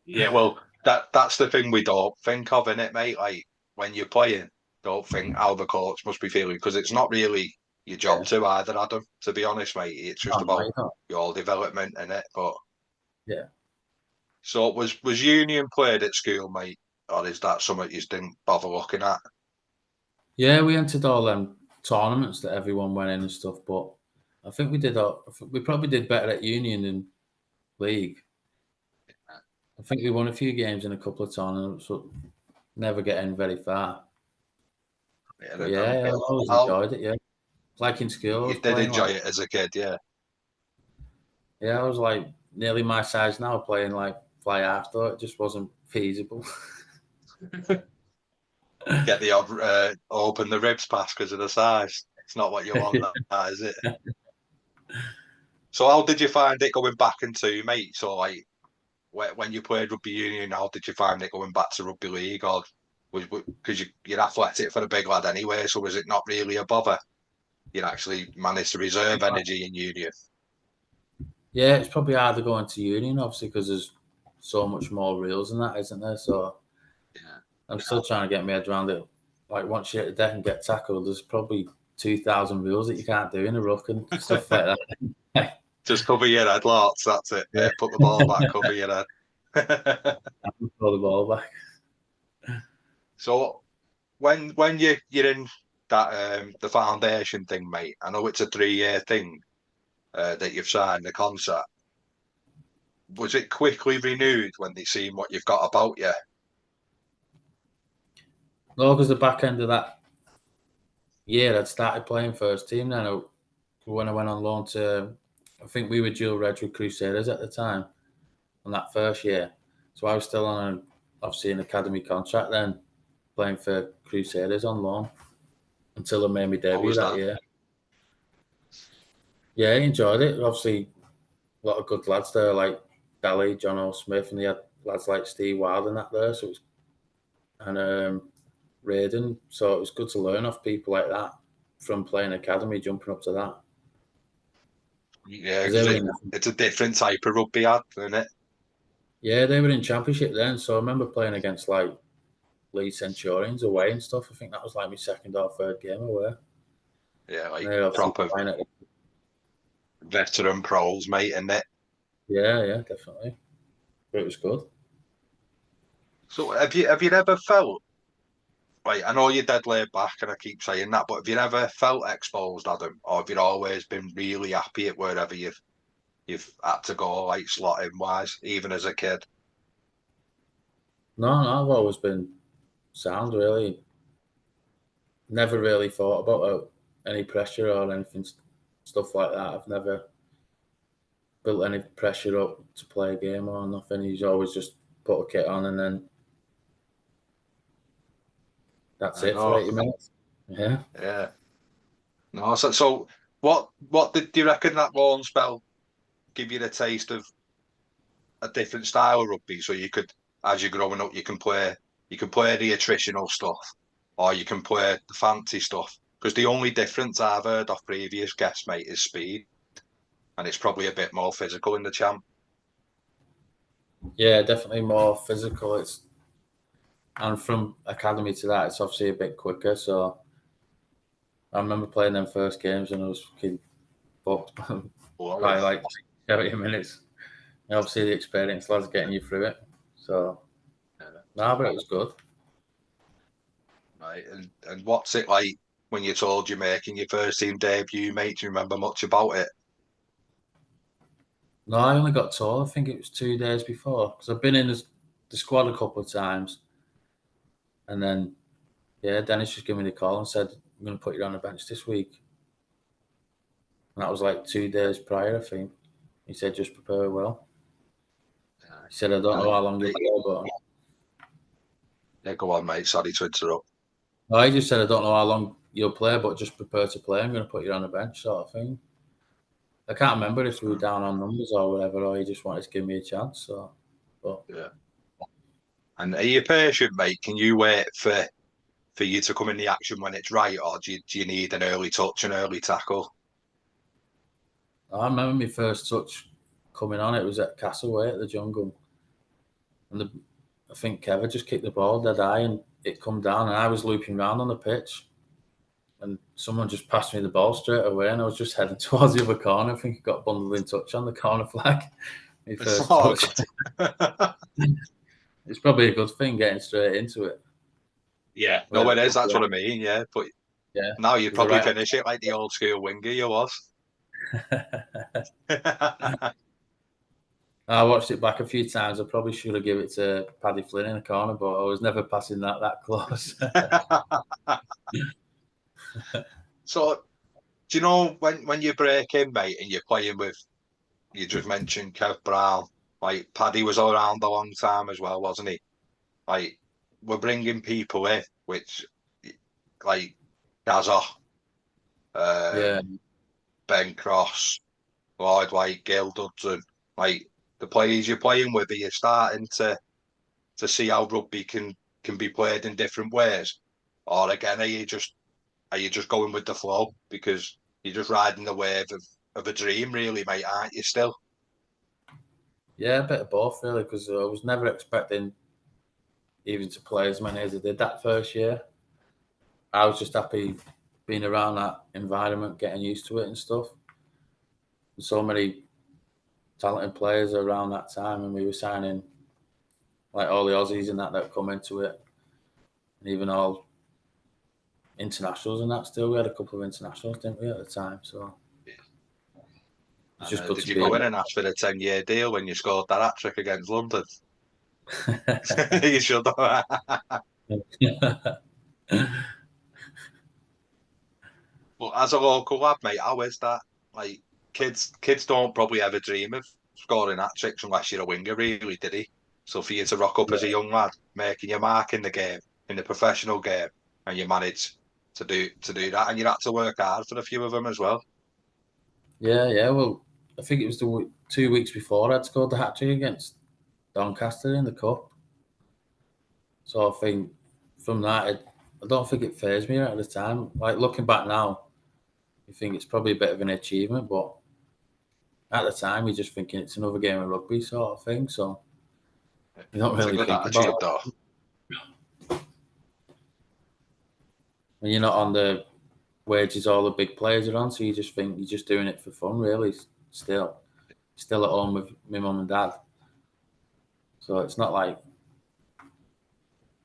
Yeah, well, that's the thing we don't think of in it, mate. Like when you're playing, don't think how the coach must be feeling because it's not really your job Yeah. to either, Adam. To be honest, mate, it's just No, about you don't. your development in it. But Yeah. so was union played at school, mate, or is that something you didn't bother looking at? Yeah, we entered all them tournaments that everyone went in and stuff, but I think we probably did better at union than league. I think we won a few games in a couple of tournaments, but never getting very far. Yeah, But yeah, I always I'll, enjoyed it. Yeah, like in school, I you was did playing enjoy like it as a kid, yeah. I was like nearly my size now, playing like fly half. Though it just wasn't feasible. Get the odd open the ribs pass because of the size. It's not what you want, that is it? So how did you find it going back into, mate? So like when you played rugby union, how did you find it going back to rugby league, or was because you're athletic for a big lad anyway? So was it not really a bother? You actually managed to reserve energy in union. Yeah, it's probably harder going to union, obviously, because there's so much more rules than that, isn't there? So Yeah, I'm still trying to get my head around it. Like once you hit the deck and get tackled, there's probably 2,000 rules that you can't do in a ruck and stuff like that. just cover your head, lots. That's it. Yeah, Put the ball back, cover your head. throw the ball back. So when you're in that the foundation thing, mate, I know it's a 3 year thing that you've signed the contract. Was it quickly renewed when they seen what you've got about you? No, because the back end of that year, I'd started playing first team. Then when I went on loan to, I think we were dual reg with Crusaders at the time on that first year. So I was still on obviously an academy contract then, playing for Crusaders on loan until I made my How debut was that that? year. Yeah, I enjoyed it. Obviously, a lot of good lads there, like Daly, John O. Smith, and they had lads like Steve Wild and that there. So it was, and Raiden. So it was good to learn off people like that from playing academy, jumping up to that. Yeah, Because they because were in, it's a different type of rugby, isn't it? yeah, they were in championship then. So I remember playing against like Leeds Centurions away and stuff. I think that was like my second or third game away. Yeah, like They're obviously proper fine at it. veteran pros, mate, isn't it? Yeah, definitely. But it was good. So have you ever felt like, I know you're dead laid back and I keep saying that, but have you ever felt exposed, Adam? Or have you always been really happy at wherever you've had to go, like slotting wise, even as a kid? No, I've always been sound, really. Never really thought about any pressure or anything, stuff like that. I've never built any pressure up to play a game or nothing. He's always just put a kit on and then that's I it for know. 80 minutes. Yeah. Yeah. No, so what do you reckon that loan spell give you the taste of a different style of rugby? So you could, as you're growing up, you can play the attritional stuff, or you can play the fancy stuff. Because the only difference I've heard of previous guests, mate, is speed, and it's probably a bit more physical in the champ. Yeah, definitely more physical. And from academy to that, it's obviously a bit quicker. So I remember playing them first games and I was fucking fucked Well, by like 30 minutes. And obviously the experienced lads getting you through it. So no, but it was good. right, and what's it like when you're told you're making your first team debut, mate? Do you remember much about it? No, I only got told. I think it was 2 days before because I've been in the squad a couple of times, and then yeah, Dennis just gave me the call and said, "I'm going to put you on the bench this week," and that was like 2 days prior. I think he said, "Just prepare well." He said, "I don't know how long you'll Right. play, but Yeah, go on, mate. Sorry to interrupt. no, he just said, I don't know how long you'll play, but just prepare to play. I'm going to put you on the bench," sort of thing. I can't remember if we were down on numbers or whatever, or he just wanted to give me a chance. So, but Yeah. And are you patient, mate? Can you wait for you to come in the action when it's right, or do you need an early touch, an early tackle? I remember my first touch coming on. It was at Castleway at the Jungle, and I think Kevin just kicked the ball dead high, and it come down, and I was looping around on the pitch, and someone just passed me the ball straight away, and I was just heading towards the other corner. I think I got bundled in touch on the corner flag. My first Oh, touch. It's probably a good thing getting straight into it. yeah, no, Where it is. That's what I mean. Yeah, but yeah, now you'd was the probably right. finish it like the old school winger you was. I watched it back a few times. I probably should have given it to Paddy Flynn in the corner, but I was never passing that close. So, do you know when you break in, mate, and you're playing with, you just mentioned Kev Brown, like Paddy was around a long time as well, wasn't he? Like, we're bringing people in, which, like, Gazza, Yeah, Ben Cross, Lloyd White, Gail Dudson, like the players you're playing with, are you starting to see how rugby can be played in different ways? Or again, are you just going with the flow because you're just riding the wave of a dream, really, mate, aren't you still? yeah, a bit of both really, because I was never expecting even to play as many as I did that first year. I was just happy being around that environment, getting used to it and stuff. And so many talented players around that time, and we were signing like all the Aussies and that come into it, and even all internationals and that. Still, we had a couple of internationals, didn't we, at the time? So it's And just good did to you be. go in and ask for the 10-year deal when you scored that hat trick against London? You should have. But as a local lad, mate, how is that? Like, kids don't probably ever dream of scoring hat tricks unless you're a winger, really, did he? So for you to rock up Yeah, as a young lad, making your mark in the game, in the professional game, and you managed to do that, and you had to work hard for a few of them as well. yeah. Well, I think it was 2 weeks before I'd scored the hat trick against Doncaster in the cup. So I think from that, I don't think it phased me at the time. Like looking back now, you think it's probably a bit of an achievement, but at the time, you're just thinking it's another game of rugby sort of thing. So you don't It's a really good think about attitude, it though. when you're not on the wages all the big players are on, so you just think you're just doing it for fun, really. Still at home with my mum and dad, so it's not like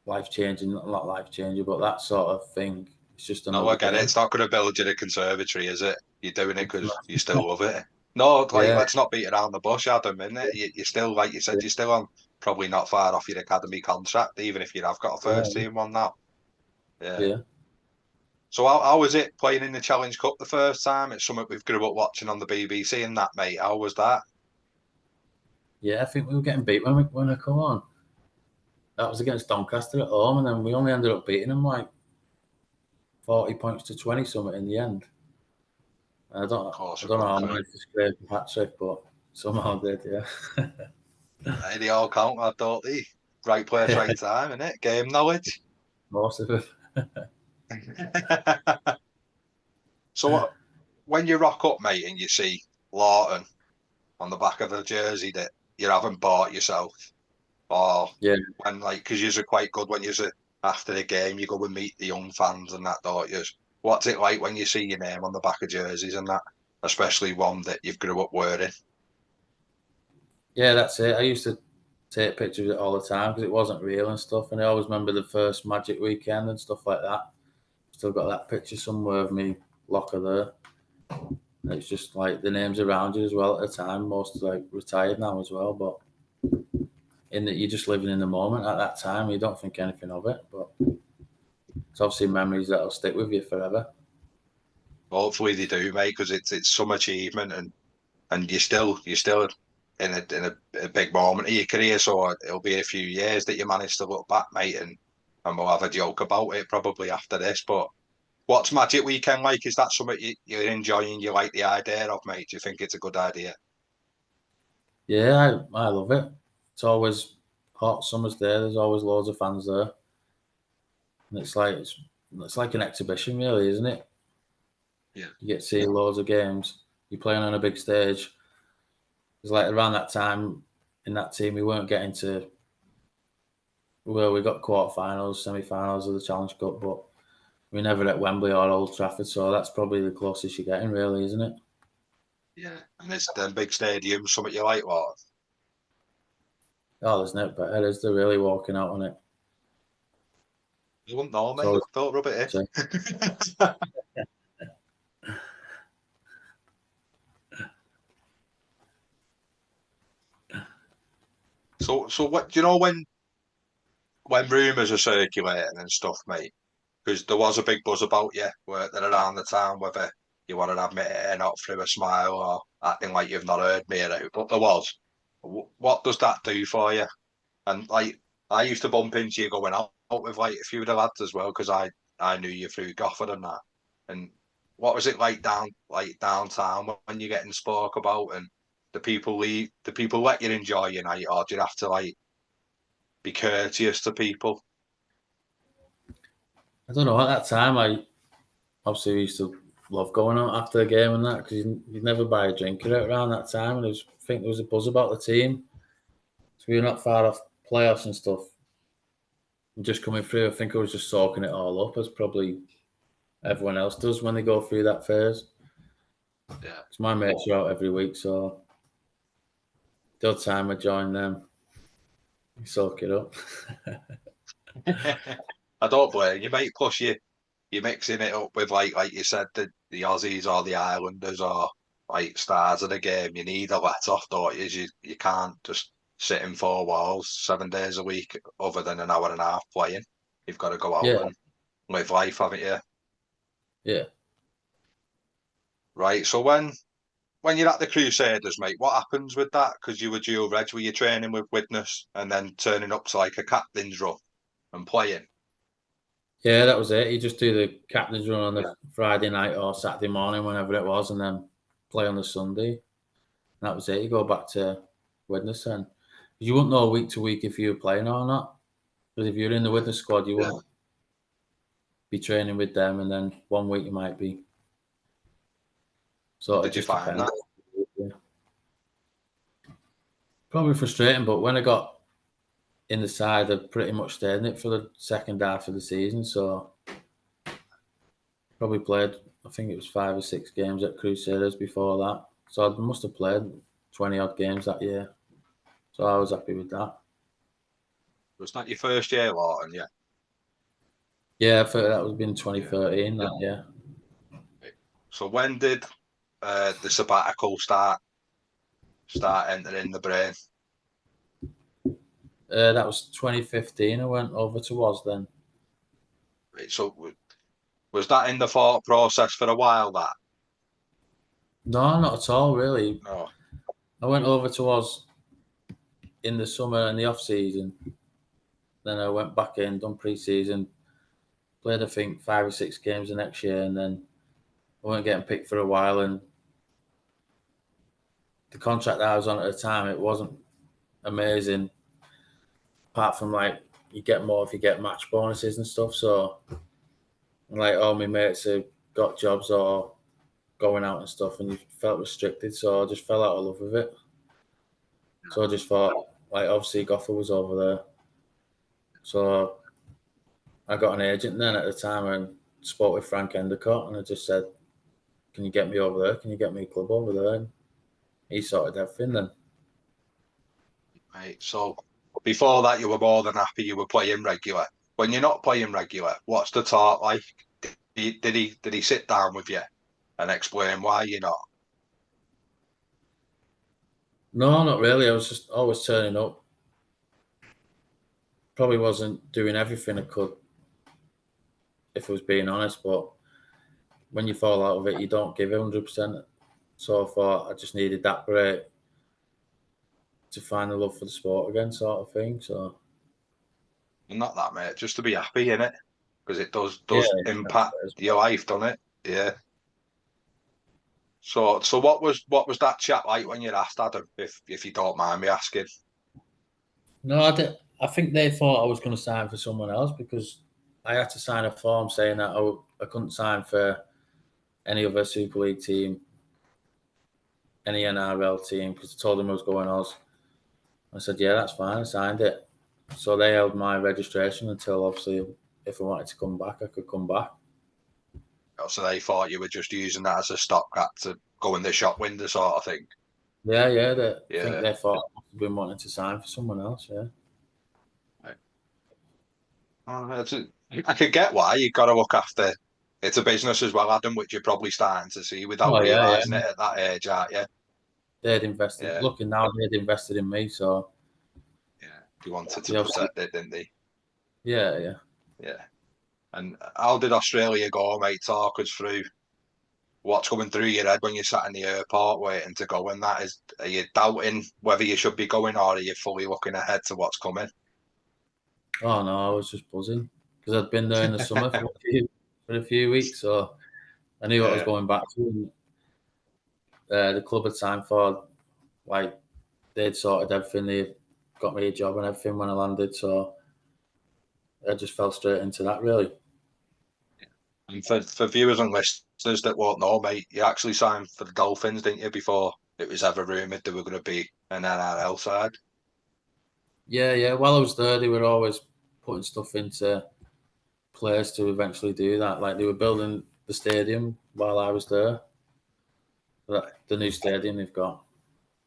life changing, not life changing, but that sort of thing. It's just No, another I get it. game. It's not going to build you a conservatory, is it? You're doing it because you still love it. No, like Yeah, let's not beat around the bush, Adam. Innit? You're still, like you said, you're still on probably not far off your academy contract, even if you have got a yeah, first team one now. Yeah. yeah. So how was it playing in the Challenge Cup the first time? It's something we've grew up watching on the BBC and that, mate. How was that? Yeah, I think we were getting beat when I come on. That was against Doncaster at home, and then we only ended up beating them like 40 points to 20 something in the end. I don't Of course, I we don't know couldn't how I cope. managed to scrape a hat trick, but somehow I did, yeah. They all count, I don't they? Right place, right time, innit? Game knowledge. Most of it. So when you rock up, mate, and you see Lawton on the back of the jersey that you haven't bought yourself, or Yeah. when like because you're quite good when you're after the game, you go and meet the young fans and that, don't you? What's it like when you see your name on the back of jerseys and that, especially one that you've grew up wearing? Yeah, that's it. I used to take pictures of it all the time because it wasn't real and stuff. And I always remember the first Magic weekend and stuff like that. Still got that picture somewhere of me locker there. And it's just like the names around you as well at the time. Most like retired now as well, but in that you're just living in the moment at that time. You don't think anything of it, but it's obviously memories that'll stick with you forever. Hopefully they do, mate, because it's some achievement and you're still in a big moment of your career. So it'll be a few years that you manage to look back, mate, and we'll have a joke about it probably after this. But what's Magic Weekend like? Is that something you're enjoying? You like the idea of, mate? Do you think it's a good idea? Yeah, I love it. It's always hot. Summer's there. There's always loads of fans there, and it's like an exhibition, really, isn't it? Yeah. You get to see loads of games. You're playing on a big stage. It's like around that time in that team, we weren't getting to. Well, we got quarterfinals, semi-finals of the Challenge Cup, but we never at Wembley or Old Trafford. So that's probably the closest you're getting, really, isn't it? Yeah. And it's them big stadiums, something you like, what? Oh, there's no better. Is there really walking out on it? You wouldn't know, So mate. Don't rub it it's in. So what do you know when rumours are circulating and stuff, mate? Because there was a big buzz about you working around the town, whether you want to admit it or not through a smile or acting like you've not heard me or out. But there was. What does that do for you? And like, I used to bump into you going out with like a few of the lads as well because I knew you through Gofford and that. And what was it like downtown when you're getting spoke about and the people let you enjoy your night, or do you have to like be courteous to people? I don't know. At that time, I obviously used to love going out after the game and that because you'd never buy a drink around that time, and I think there was a buzz about the team. So we were not far off playoffs and stuff. And just coming through, I think I was just soaking it all up as probably everyone else does when they go through that phase. Yeah. Because my mates are out every week, so the odd time I join them, you soak it up. I don't blame you, mate. Plus, you're mixing it up with like you said, the Aussies or the Islanders or like stars of the game. You need a let off, don't you? You can't just sit in four walls 7 days a week, other than an hour and a half playing. You've got to go Yeah, out and live life, haven't you? yeah. Right. So when you're at the Crusaders, mate, what happens with that? Because you were dual reg, were you training with Widnes and then turning up to like a captain's run and playing? Yeah, that was it. You just do the captain's run on the Friday night or Saturday morning, whenever it was, and then play on the Sunday. And that was it. You go back to Widnes then. You wouldn't know week to week if you were playing or not. Because if you're in the Widnes squad, you wouldn't be training with them, and then one week you might be. How So it did you just find depends. that? Yeah. Probably frustrating, but when I got in the side, I pretty much stayed in it for the second half of the season. So Probably played, I think it was 5 or 6 games at Crusaders before that. So I must have played 20 odd games that year. So I was happy with that. Was that your first year, Lawton? Yeah. Yeah, I thought that was been 2013 that year. So when did the sabbatical start entering the brain? That was 2015. I went over to Was then. Right, so was that in the thought process for a while? That No, not at all, really. no. I went over to Was in the summer and the off season. Then I went back in, done pre-season, played I think 5 or 6 games the next year, and then I weren't getting picked for a while. And the contract that I was on at the time, it wasn't amazing. Apart from like you get more if you get match bonuses and stuff. So like all my mates have got jobs or going out and stuff, and you felt restricted. So I just fell out of love with it. So I just thought, like, obviously Goffer was over there, so I got an agent then at the time and spoke with Frank Endicott, and I just said, "Can you get me over there? Can you get me a club over there?" And he sorted everything then. Right. So before that, you were more than happy you were playing regular. When you're not playing regular, what's the talk like? Did he sit down with you and explain why you're not? No, not really. I was just always turning up. Probably wasn't doing everything I could, if I was being honest, but when you fall out of it, you don't give 100%. So I thought I just needed that break to find the love for the sport again, sort of thing. So Not that, mate. Just to be happy in it, because it does yeah, impact your life, doesn't it? Yeah. So what was that chat like when you asked Adam, if you don't mind me asking? no, I did. I think they thought I was going to sign for someone else because I had to sign a form saying that I couldn't sign for any other Super League team, any NRL team, because I told them I was going Oz. I said, yeah, that's fine. I signed it. So they held my registration until obviously if I wanted to come back, I could come back. So they thought you were just using that as a stopgap to go in the shop window, sort of thing. Yeah, I think Yeah. they thought I must have been wanting to sign for someone else, yeah. I could get why you've got to look after. It's a business as well, Adam, which you're probably starting to see without Oh, yeah. realising it at that age, aren't you? They'd invested, Yeah, looking now, they'd invested in me, so yeah. You wanted to they obviously, protect it, didn't they? yeah. Yeah. And how did Australia go, mate? Talk us through what's coming through your head when you're sat in the airport waiting to go. And that is, are you doubting whether you should be going, or are you fully looking ahead to what's coming? Oh, no, I was just buzzing because I'd been there in the summer for a few weeks, so I knew what I was Yeah. going back to. And, the club had signed for, like, they'd sorted everything, they got me a job and everything when I landed, so I just fell straight into that, really. And for viewers and listeners that won't know, mate, you actually signed for the Dolphins, didn't you, before it was ever rumoured they were going to be an NRL side? Yeah. While I was there, they were always putting stuff into place to eventually do that. Like, they were building the stadium while I was there. The new stadium they've got.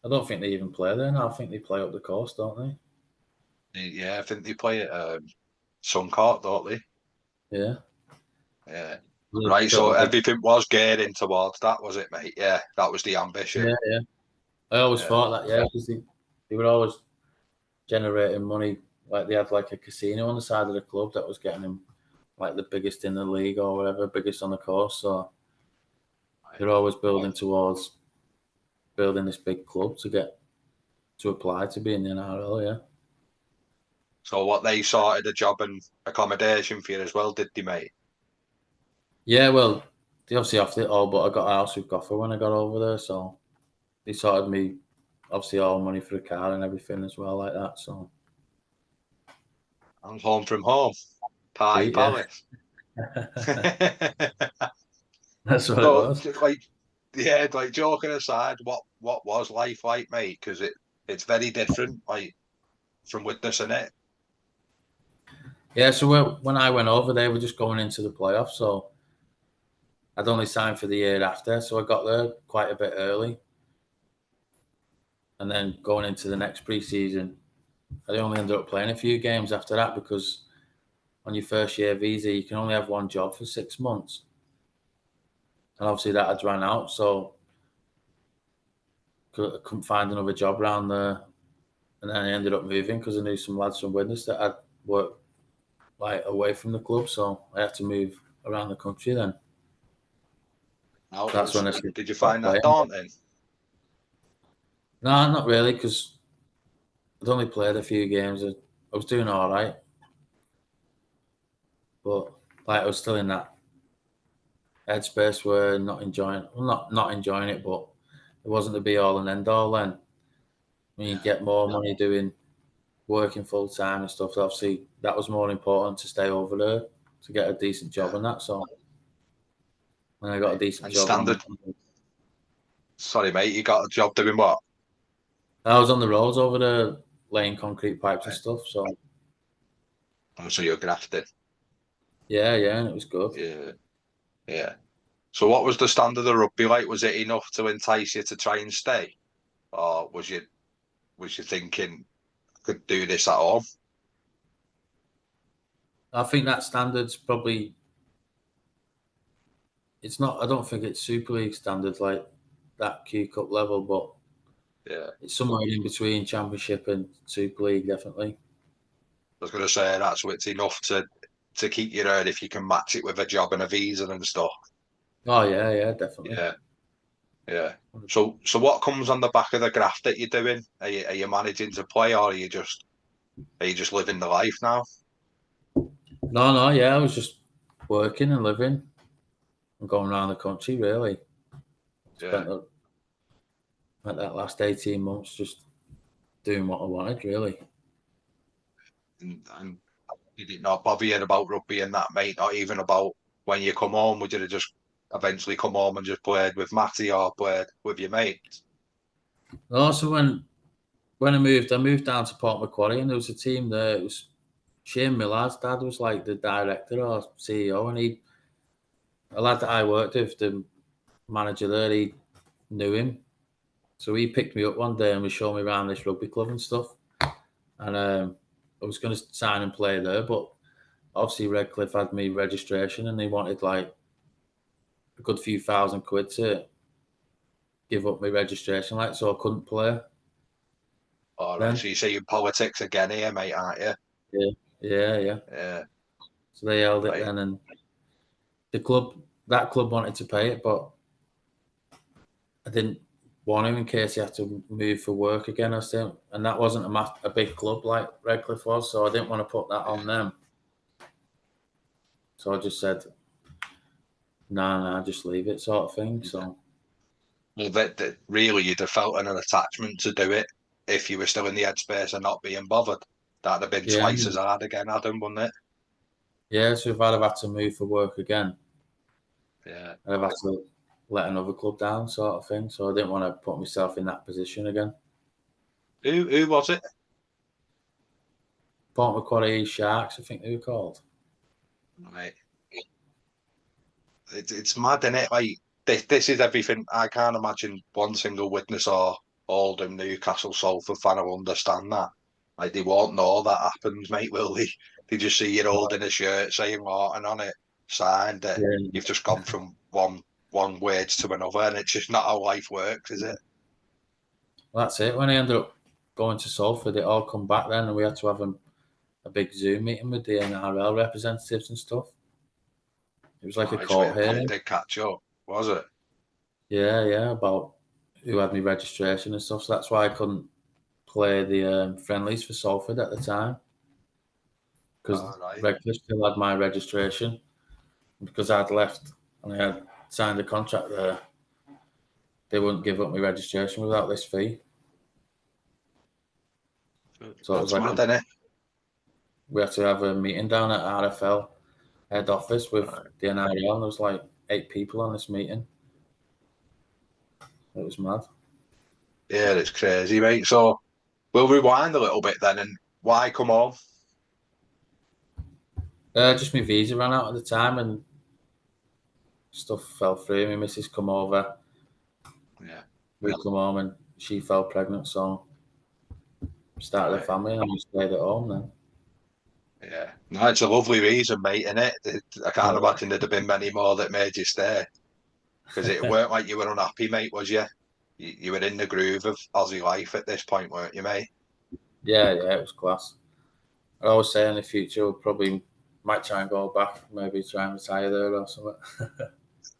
I don't think they even play there now. I think they play up the coast, don't Yeah, I think they play at Suncorp, don't they? they? Yeah. Yeah. They've Right, built so a big. everything was gearing towards that, was it, mate? Yeah, that was the ambition. Yeah. I always Yeah. thought that, yeah, because they were always generating money. Like, they had like a casino on the side of the club that was getting them like the biggest in the league or whatever, biggest on the coast. So they're always building towards building this big club to get to apply to be in the NRL. Yeah. So what they sorted a job and accommodation for you as well, did they, mate? Yeah. Well, they obviously offered it all, but I got a house with Goffer when I got over there, so they sorted me obviously all money for the car and everything as well, like that. So I'm home from home, party yeah, palace. that's what it So, was. like, yeah, like joking aside, what was life like, mate? Because it's very different, like from witnessing it. Yeah, so when I went over, they were just going into the playoffs, so I'd only signed for the year after, so I got there quite a bit early. And then going into the next pre-season, I only ended up playing a few games after that because on your first year visa, you can only have one job for 6 months. And obviously that had run out, so I couldn't find another job around there. And then I ended up moving because I knew some lads from Widnes that had worked like away from the club, so I had to move around the country then. Now, That's when I did you find that playing. daunting? No, not really, because I'd only played a few games. I was doing all right, but like I was still in that headspace where not enjoying, well, not enjoying it, but it wasn't the be all and end all. Then when you get more money doing working full time and stuff, obviously that was more important to stay over there to get a decent job and that. So when I got a decent And job standard. Sorry, mate, you got a job doing what? I was on the roads over there laying concrete pipes and stuff. So Oh, so you're grafting. yeah, and it was good. Yeah, yeah. So what was the standard of rugby like? Was it enough to entice you to try and stay, or was you thinking I could do this at home? I think that standard's probably it's not. I don't think it's Super League standards like that Q Cup level, but Yeah, it's somewhere in between Championship and Super League, definitely. I was going to say that, so it's enough to keep you there if you can match it with a job and a visa and stuff. Oh yeah, definitely. Yeah, yeah. So what comes on the back of the graft that you're doing? Are you managing to play, or are you just living the life now? No, yeah, I was just working and living and going around the country. Really, Yeah. spent that last 18 months just doing what I wanted. Really. And did it not bother you about rugby and that, mate? Not even about when you come home? Would you have just eventually come home and just played with Matty or played with your mates? Also, when I moved down to Port Macquarie, and there was a team there. It was Shane Millard's dad was like the director or CEO, and a lad that I worked with, the manager there, he knew him. So he picked me up one day and was showing me around this rugby club and stuff. And I was going to sign and play there, but obviously Redcliffe had me registration and they wanted like a good few £1,000 to give up my registration, like, so I couldn't play. All right, Then so you say you politics again here, mate, aren't you? yeah. Yeah, So they held it right. then, and that club wanted to pay it, but I didn't want him in case he had to move for work again or something. And that wasn't a big club like Redcliffe was, so I didn't want to put that on them. So I just said, nah, just leave it, sort of thing. So Well, that really you'd have felt an attachment to do it if you were still in the headspace and not being bothered. That'd have been yeah, twice as hard again, Adam, wouldn't it? yeah. So if I'd have had to move for work again, Yeah. I'd have had to let another club down, sort of thing. So I didn't want to put myself in that position again. Who was it? Port Macquarie Sharks, I think they were called. Right. It's mad, isn't it? Like this is everything. I can't imagine one single Widnes or Oldham, Newcastle, Salford fan will understand that. Like they won't know that happens, mate. Will they? They just see you holding a shirt saying Lawton on it, signed it. Yeah, You've just gone from one wage to another, and it's just not how life works, is it? well, that's it. When I ended up going to Salford, it all come back then, and we had to have a big Zoom meeting with the NRL representatives and stuff. It was like a Right, so court it hearing. did catch up, was it? Yeah, about who had my registration and stuff. So that's why I couldn't play the friendlies for Salford at the time because All right. Redcliffe still had my registration. Because I'd left and I had signed a contract there, they wouldn't give up my registration without this fee. So it was That's like mad, isn't it? we had to have a meeting down at RFL head office with Right. the NRL. And there was like 8 people on this meeting. It was mad. Yeah, it's crazy, mate. So we'll rewind a little bit then, and why come home? Just my visa ran out at the time, and stuff fell through. My missus come over. Yeah. We come home and she fell pregnant, so started a family and we stayed at home then. Yeah. No, it's a lovely reason, mate, innit? I can't Yeah. imagine there'd have been many more that made you stay. Because it weren't like you were unhappy, mate, was you? You were in the groove of Aussie life at this point, weren't you, mate? Yeah, it was class. I always say in the future we'll probably might try and go back, maybe try and retire there or something.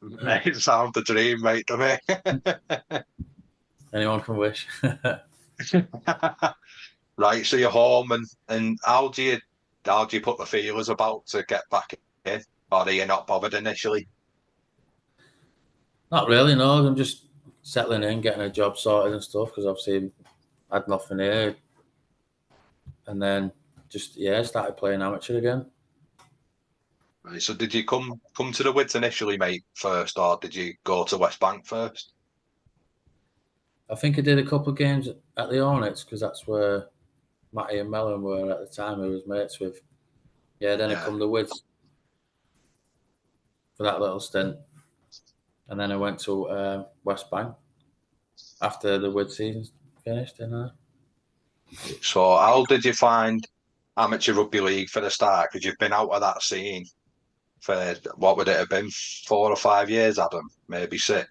Mate, sound the dream, mate, to me. Anyone can wish. Right, so you're home, and how do you put the feelers about to get back in, or are you not bothered initially? Not really, no. I'm just settling in, getting a job sorted and stuff because obviously I had nothing here, and then just started playing amateur again. Right, so did you come to the Wids initially, mate, first, or did you go to West Bank first? I think I did a couple of games at the Hornets because that's where Matty and Mellon were at the time. Who was mates with. Yeah, then I Yeah. come to Wids for that little stint, and then I went to West Bank after the Wids season finished. And So how did you find amateur rugby league for the start? Because you've been out of that scene for what would it have been, 4 or 5 years, Adam? Maybe 6.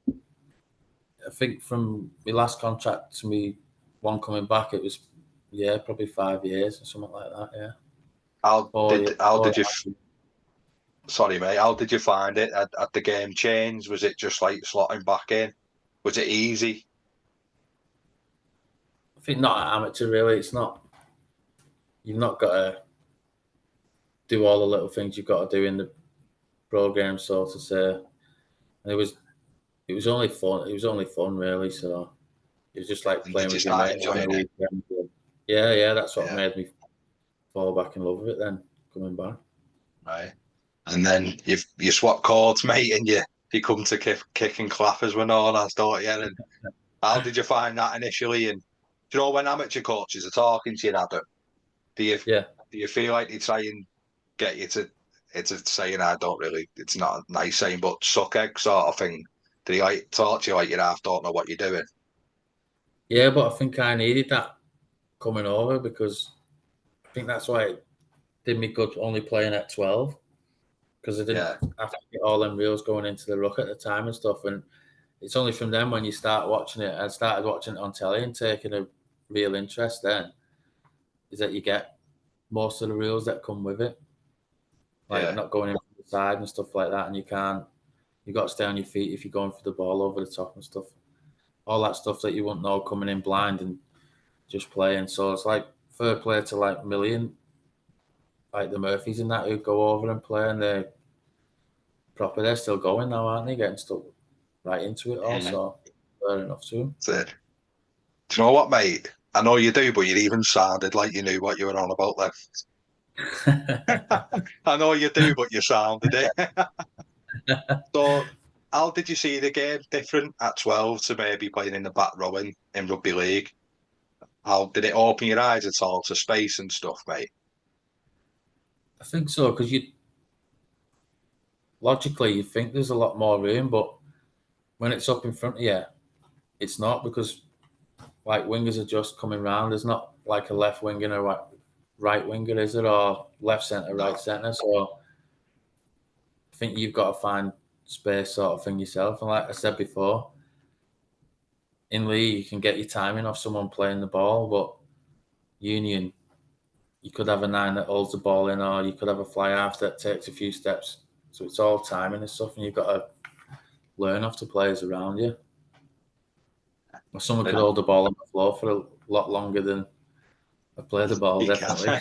I think from my last contract to me one coming back, it was probably 5 years or something like that. Yeah, How 4 years. did how did you? Sorry, mate. How did you find it? Had the game changed? Was it just like slotting back in? Was it easy? I think not amateur really. It's not. You've not got to do all the little things you've got to do in the program, so to say. And it was only fun. It was only fun really. So it was just like And playing did you with your start mates on the enjoying it? weekend. Yeah. That's what Yeah, made me fall back in love with it. Then coming back. right. And then you swap chords, mate, and you come to kick and clap as we're known as, don't you? And how did you find that initially? And do you know when amateur coaches are talking to you, Adam? Do you Yeah. do you feel like they try and get you to it's a saying I don't really it's not a nice saying, but suck egg sort of thing. Do they like talk to you like you half don't know what you're doing? Yeah, but I think I needed that coming over because I think that's why it did me good only playing at 12 because I didn't Yeah, have to get all them reels going into the ruck at the time and stuff. And it's only from then when you start watching it. I started watching it on telly and taking a real interest. Then is that you get most of the reels that come with it, like yeah. not going in from the side and stuff like that. And you got to stay on your feet if you're going for the ball over the top and stuff. All that stuff that you wouldn't know coming in blind and just playing. So it's like fair play to like Million, like the Murphys and that who go over and play, and they're proper. They're still going now, aren't they? Getting stuck right into it. Yeah. Also, fair enough to them. That's it. Do you know what, mate? I know you do, but you even sounded like you knew what you were on about then. I know you do, but you sounded it. So, how did you see the game different at 12 to maybe playing in the back row in rugby league? How did it open your eyes at all to space and stuff, mate? I think so because you logically you think there's a lot more room, but when it's up in front of you, it's not because like wingers are just coming round. There's not like a left winger and a right winger, is it, or left centre, right No. centre? So I think you've got to find space, sort of thing yourself. And like I said before, in league you can get your timing off someone playing the ball, but union you could have a 9 that holds the ball in, or you could have a fly half that takes a few steps. So it's all timing and stuff, and you've got to learn off the players around you. Or someone could hold the ball on the floor for a lot longer than I play the ball, You definitely.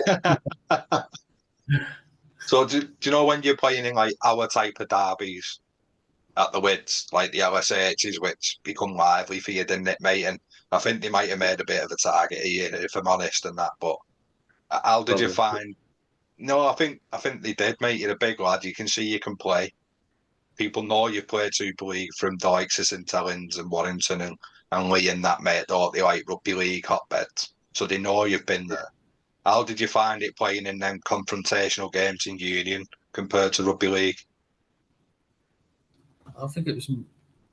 can. So, do you know when you're playing in like our type of derbies at the Wids, like the LSHs, which become lively for you, didn't it, mate? And I think they might have made a bit of a target of you, if I'm honest, and that. But how did you Probably. find? No, I think they did, mate. You're a big lad. You can see you can play. People know you've played Super League from the likes of St Helens and Warrington and Lee and that, mate. Don't they like rugby league hotbeds? So they know you've been there. How did you find it playing in them confrontational games in Union compared to rugby league? I think it was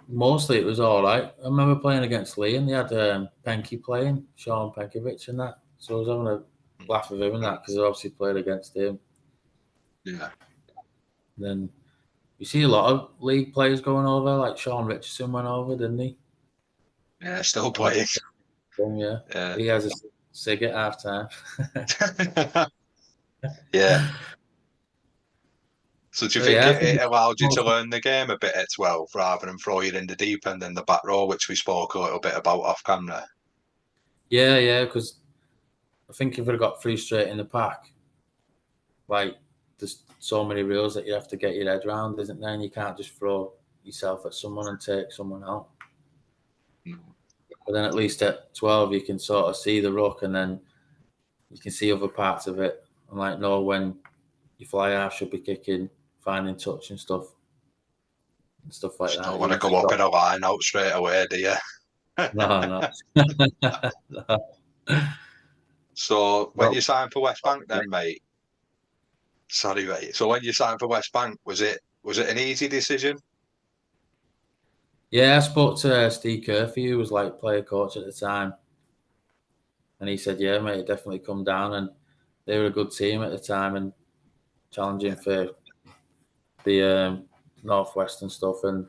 mostly it was all right. I remember playing against Lee, and they had Penke playing, Sean Penkovic and that. So I was having a laugh with him and that because I obviously played against him. Yeah. Then you see a lot of league players going over, like Sean Richardson went over, didn't he? Yeah, still playing. Yeah. He has a cig at half time. Yeah. So do you think it allowed you to learn the game a bit at 12 rather than throw you in the deep end in the back row, which we spoke a little bit about off camera? Yeah, because I think if I'd got three straight in the pack, like there's so many rules that you have to get your head around, isn't there? And you can't just throw yourself at someone and take someone out. No. But then at least at 12, you can sort of see the ruck and then you can see other parts of it and like know when your fly half should be kicking, finding touch and stuff like Just that. don't want to go up in a line out straight away, do you? No. So when you signed for West Bank then, mate, sorry, mate. So when you signed for West Bank, was it an easy decision? Yeah, I spoke to Steve Curfew, who was like player coach at the time. And he said, yeah, mate, definitely come down. And they were a good team at the time and challenging for the Northwest and stuff and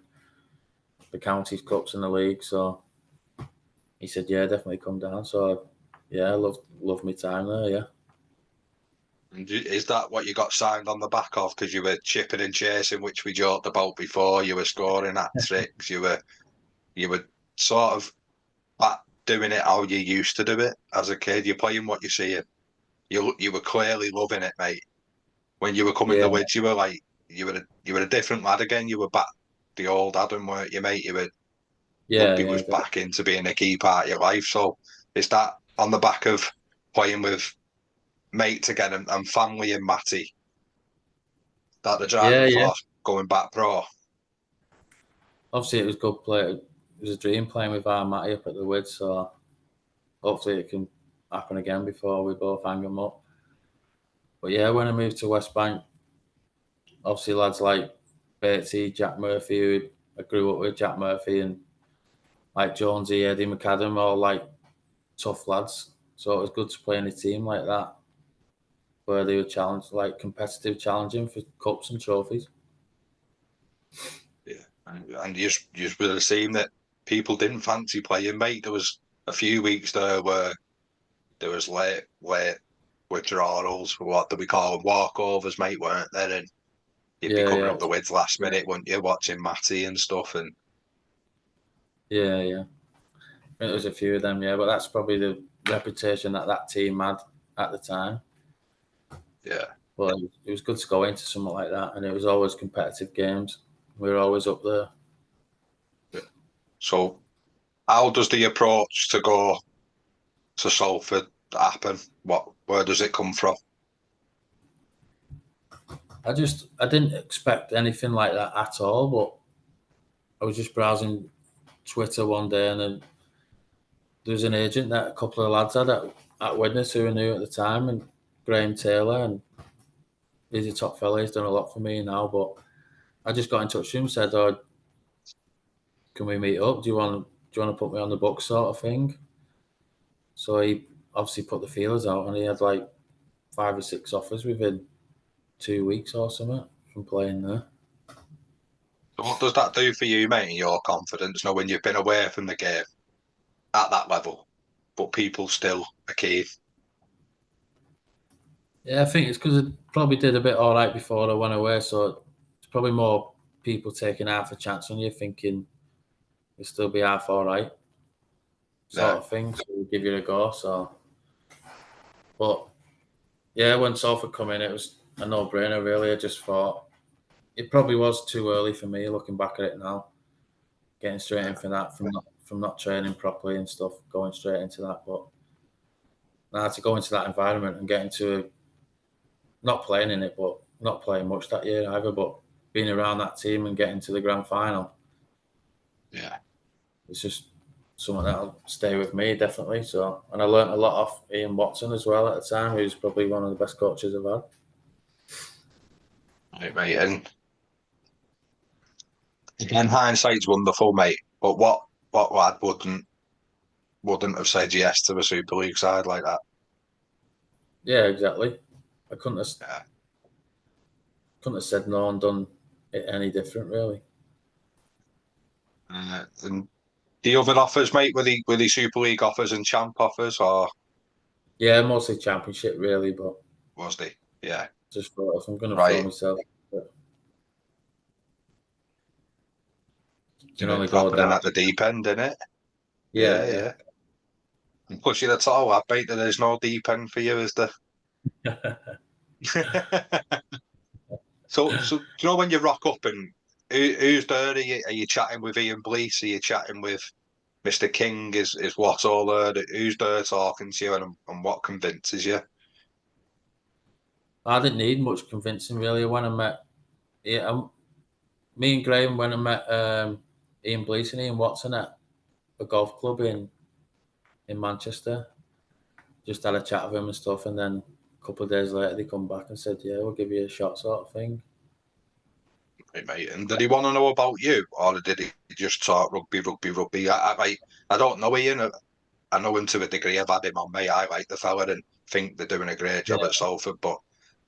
the counties cups in the league. So he said, yeah, definitely come down. So yeah, I loved my time there, yeah. And is that what you got signed on the back of? Because you were chipping and chasing, which we joked about before. You were scoring hat-tricks. You were sort of back doing it how you used to do it as a kid. You're playing what you're seeing. You were clearly loving it, mate. When you were coming to Wids, you were like you were a different lad again. You were back the old Adam, weren't you, mate? Rugby was back into being a key part of your life. So is that on the back of playing with mates again and family and Matty? That the driving force going back pro? Obviously, it was good play. It was a dream playing with our Matty up at the Wids. So hopefully it can happen again before we both hang them up. But yeah, when I moved to West Bank, obviously lads like Batesy, Jack Murphy, who I grew up with, Jack Murphy, and like Jonesy, Eddie McAdam, all like tough lads. So it was good to play in a team like that, where they were challenged, like competitive challenging for cups and trophies. Yeah, and you would have seen that people didn't fancy playing, mate. There was a few weeks there where there was late withdrawals for what do we call them, walkovers, mate, weren't there? And you'd be coming up the Wids last minute, wouldn't you, watching Matty and stuff? And yeah. There was a few of them, yeah, but that's probably the reputation that team had at the time. Yeah. But it was good to go into something like that, and it was always competitive games. We were always up there. Yeah. So how does the approach to go to Salford happen? Where does it come from? I didn't expect anything like that at all, but I was just browsing Twitter one day, and then there was an agent that a couple of lads had at Widnes who I knew at the time, and Graham Taylor, and he's a top fella. He's done a lot for me now, but I just got in touch with him and said, "Oh, can we meet up? Do you want to put me on the book, sort of thing?" So he obviously put the feelers out, and he had like 5 or 6 offers within 2 weeks or something from playing there. So what does that do for you, mate, and your confidence, knowing you've been away from the game at that level, but people still are keen? Yeah, I think it's because I probably did a bit all right before I went away, so it's probably more people taking half a chance on you, thinking you'll still be half all right, sort of thing. So we give you a go. So, but yeah, when Salford come in, it was a no-brainer. Really, I just thought it probably was too early for me. Looking back at it now, getting straight in for that from not training properly and stuff, going straight into that. But now to go into that environment and get into not playing in it, but not playing much that year either, but being around that team and getting to the grand final. Yeah. It's just something that'll stay with me, definitely. So, and I learnt a lot off Ian Watson as well at the time, who's probably one of the best coaches I've had. Right, mate. And Again, hindsight's wonderful, mate. But what lad wouldn't have said yes to a Super League side like that? Yeah, exactly. I couldn't have Yeah. said no and done it any different, really. And the other offers, mate, were the Super League offers and Champ offers, or Yeah, mostly Championship, really, but was they? Yeah, just thought if I'm going to throw right. myself, but you You can know, only go dropping in down. at the deep end, innit? Yeah, Yeah, yeah. yeah. And plus, you're the tall lad, mate. There's no deep end for you, is there? So do you know when you rock up and who's there? Are you chatting with Ian Blease? Are you chatting with Mr. King? Is what all there? Who's there talking to you and what convinces you? I didn't need much convincing, really. When I met, yeah, me and Graham, when I met Ian Blease and Ian Watson at a golf club in Manchester, just had a chat with him and stuff, and then a couple of days later they come back and said, "Yeah, we'll give you a shot," sort of thing. Right, mate. And did he want to know about you, or did he just talk rugby, rugby, rugby? I don't know Ian. I know him to a degree. I've had him on me. I like the fella and think they're doing a great job Yeah, at Salford. But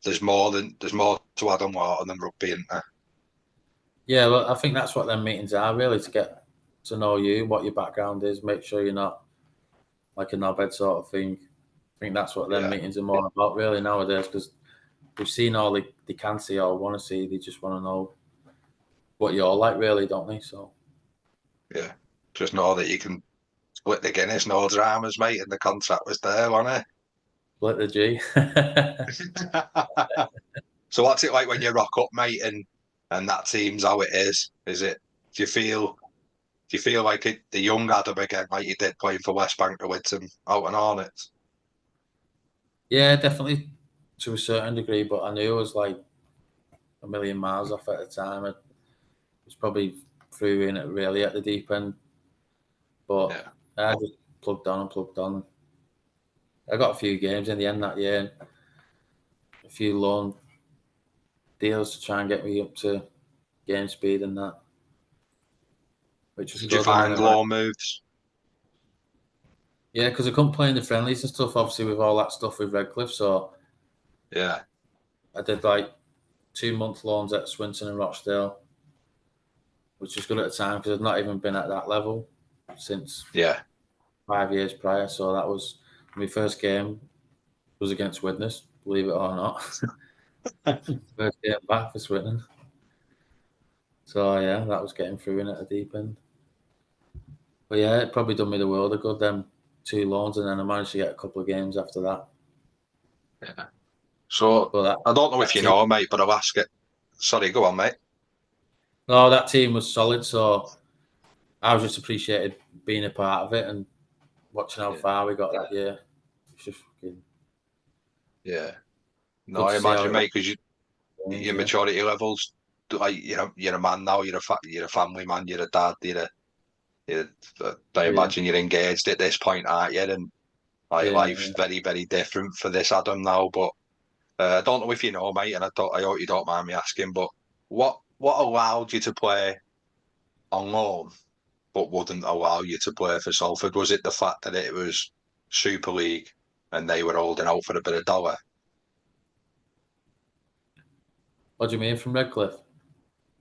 there's more to Adam Lawton than rugby, isn't there? yeah. Well, I think that's what them meetings are, really, to get to know you, what your background is, make sure you're not like a knobhead sort of thing. I think that's what them Yeah, meetings are more about, really, nowadays, because we've seen all they can see or want to see. They just want to know what you're like, really, don't they? So yeah. Just know that you can split the Guinness, no dramas, mate. And the contract was there, wasn't split the G. it? So what's it like when you rock up, mate, and that team's how it is? Is it? Do you feel? Do you feel like the young Adam again, like you did playing for West Bank with him out and Hornets? Yeah, definitely to a certain degree, but I knew I was like a million miles off at the time. I was probably through in it really at the deep end, but Yeah. I just plugged on and plugged on. I got a few games in the end that year, and a few loan deals to try and get me up to game speed and that, which was Did you good. And then find I managed, low moves? yeah, because I couldn't play in the friendlies and stuff, obviously with all that stuff with Redcliffe. So Yeah. I did like 2 month loans at Swinton and Rochdale, which was good at the time because I'd not even been at that level since Yeah. 5 years prior. So that was my first game was against Widnes, believe it or not. First game back for Swinton. So yeah, that was getting through in at the deep end. But yeah, it probably done me the world of good, them 2 loans, and then I managed to get a couple of games after that. Yeah. So But I don't know if that you team, know, mate, but I'll ask it. Sorry, go on, mate. no, that team was solid. So I was just appreciated being a part of it and watching how Yeah. far we got that year. It's just fucking Yeah. No, good I to see how imagine, it mate, because went. your Yeah, maturity levels, like you're a man now. You're a family man. You're a dad. You're I yeah, imagine you're engaged at this point, aren't you? And like yeah, life's yeah. very, very different for this Adam now. But I don't know if you know, mate, and I hope you don't mind me asking, but what allowed you to play on loan, but wouldn't allow you to play for Salford? Was it the fact that it was Super League and they were holding out for a bit of dollar? What do you mean from Redcliffe?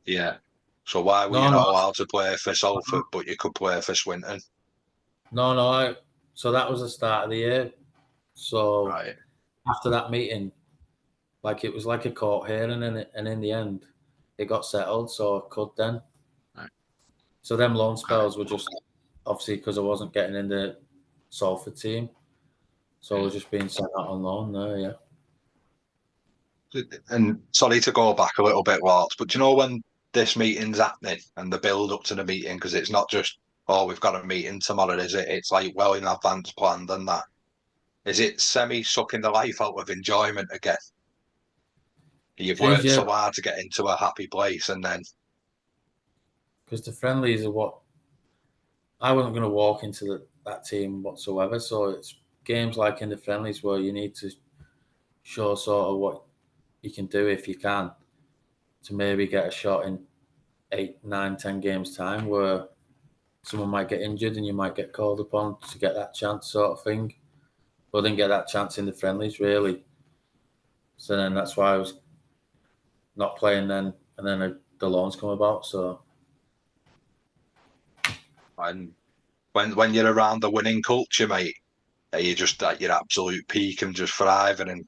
Yeah. So why were you No, no, not allowed to play for Salford, but you could play for Swinton? no. So that was the start of the year. So Right. after that meeting, like it was like a court hearing, and in the end, it got settled. So I could then. Right. So them loan Right. spells were just obviously because I wasn't getting in the Salford team, so I Yeah. was just being sent out on loan there. Yeah. And sorry to go back a little bit, Walt, but do you know when this meeting's happening and the build up to the meeting? Because it's not just, oh, we've got a meeting tomorrow, is it? It's like well in advance planned and that. Is it semi sucking the life out of enjoyment again? You've It is, worked yeah, so hard to get into a happy place and then, because the friendlies are what I wasn't going to walk into that team whatsoever. So it's games like in the friendlies where you need to show sort of what you can do if you can to maybe get a shot in 8, 9, 10 games time where someone might get injured and you might get called upon to get that chance, sort of thing. But I didn't get that chance in the friendlies, really. So then that's why I was not playing then, and then the loans come about. So, And when you're around the winning culture, mate, are you just at your absolute peak and just thriving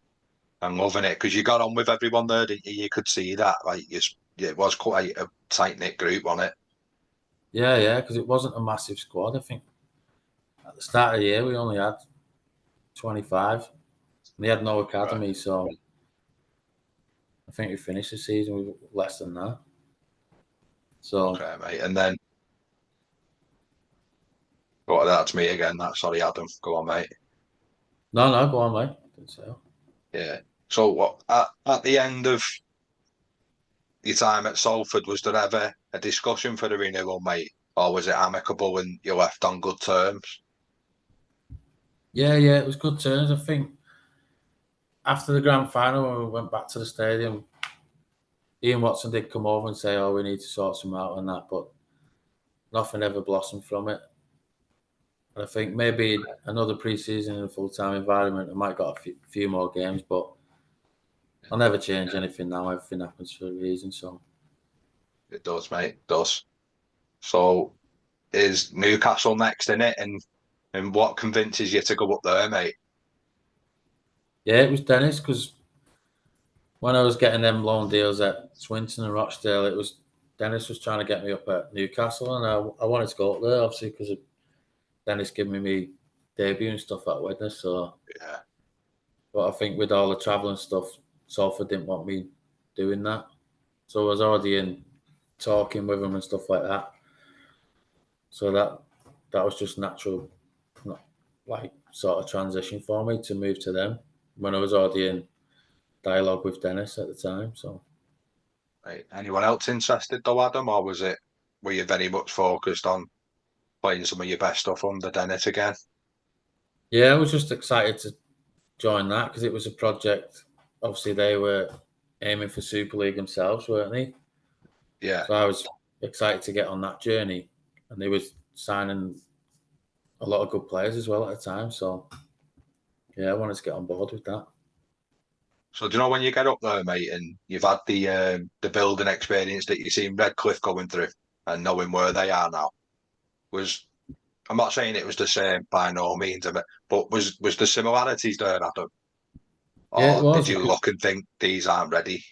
and loving it? Because you got on with everyone there, didn't you? You could see that, like, it was quite a tight-knit group, wasn't it? yeah, because it wasn't a massive squad. I think at the start of the year we only had 25. We had no academy, so I think we finished the season with less than that. So, Okay, mate. And then, oh, that's me again. Sorry, Adam. Go on, mate. no, go on, mate. Didn't say that. Yeah. So, what at the end of your time at Salford, was there ever a discussion for the renewal, mate, or was it amicable and you left on good terms? Yeah, it was good turns. I think after the grand final, when we went back to the stadium, Ian Watson did come over and say, "Oh, we need to sort some out and that," but nothing ever blossomed from it. And I think maybe another pre-season in a full-time environment, I might got a few more games, but I'll never change anything now. Everything happens for a reason. So It does, mate. It does. So, is Newcastle next in it, and what convinces you to go up there, mate? yeah, it was Dennis because when I was getting them loan deals at Swinton and Rochdale, it was Dennis was trying to get me up at Newcastle, and I wanted to go up there obviously because Dennis giving me debut and stuff at Widnes. So, Yeah. but I think with all the travelling stuff, Salford didn't want me doing that. So I was already in talking with him and stuff like that. So that was just natural, like sort of transition for me to move to them when I was already in dialogue with Dennis at the time. So Right. Anyone else interested though, Adam, or were you very much focused on playing some of your best stuff under Dennett again? yeah, I was just excited to join that because it was a project. Obviously, they were aiming for Super League themselves, weren't they? Yeah. So I was excited to get on that journey, and they was signing a lot of good players as well at the time. So yeah, I wanted to get on board with that. So do you know when you get up there, mate, and you've had the building experience that you seen Redcliffe going through and knowing where they are now, was I'm not saying it was the same by no means of it, but was the similarities there, Adam? Yeah, it Or did was. you look and think these aren't ready?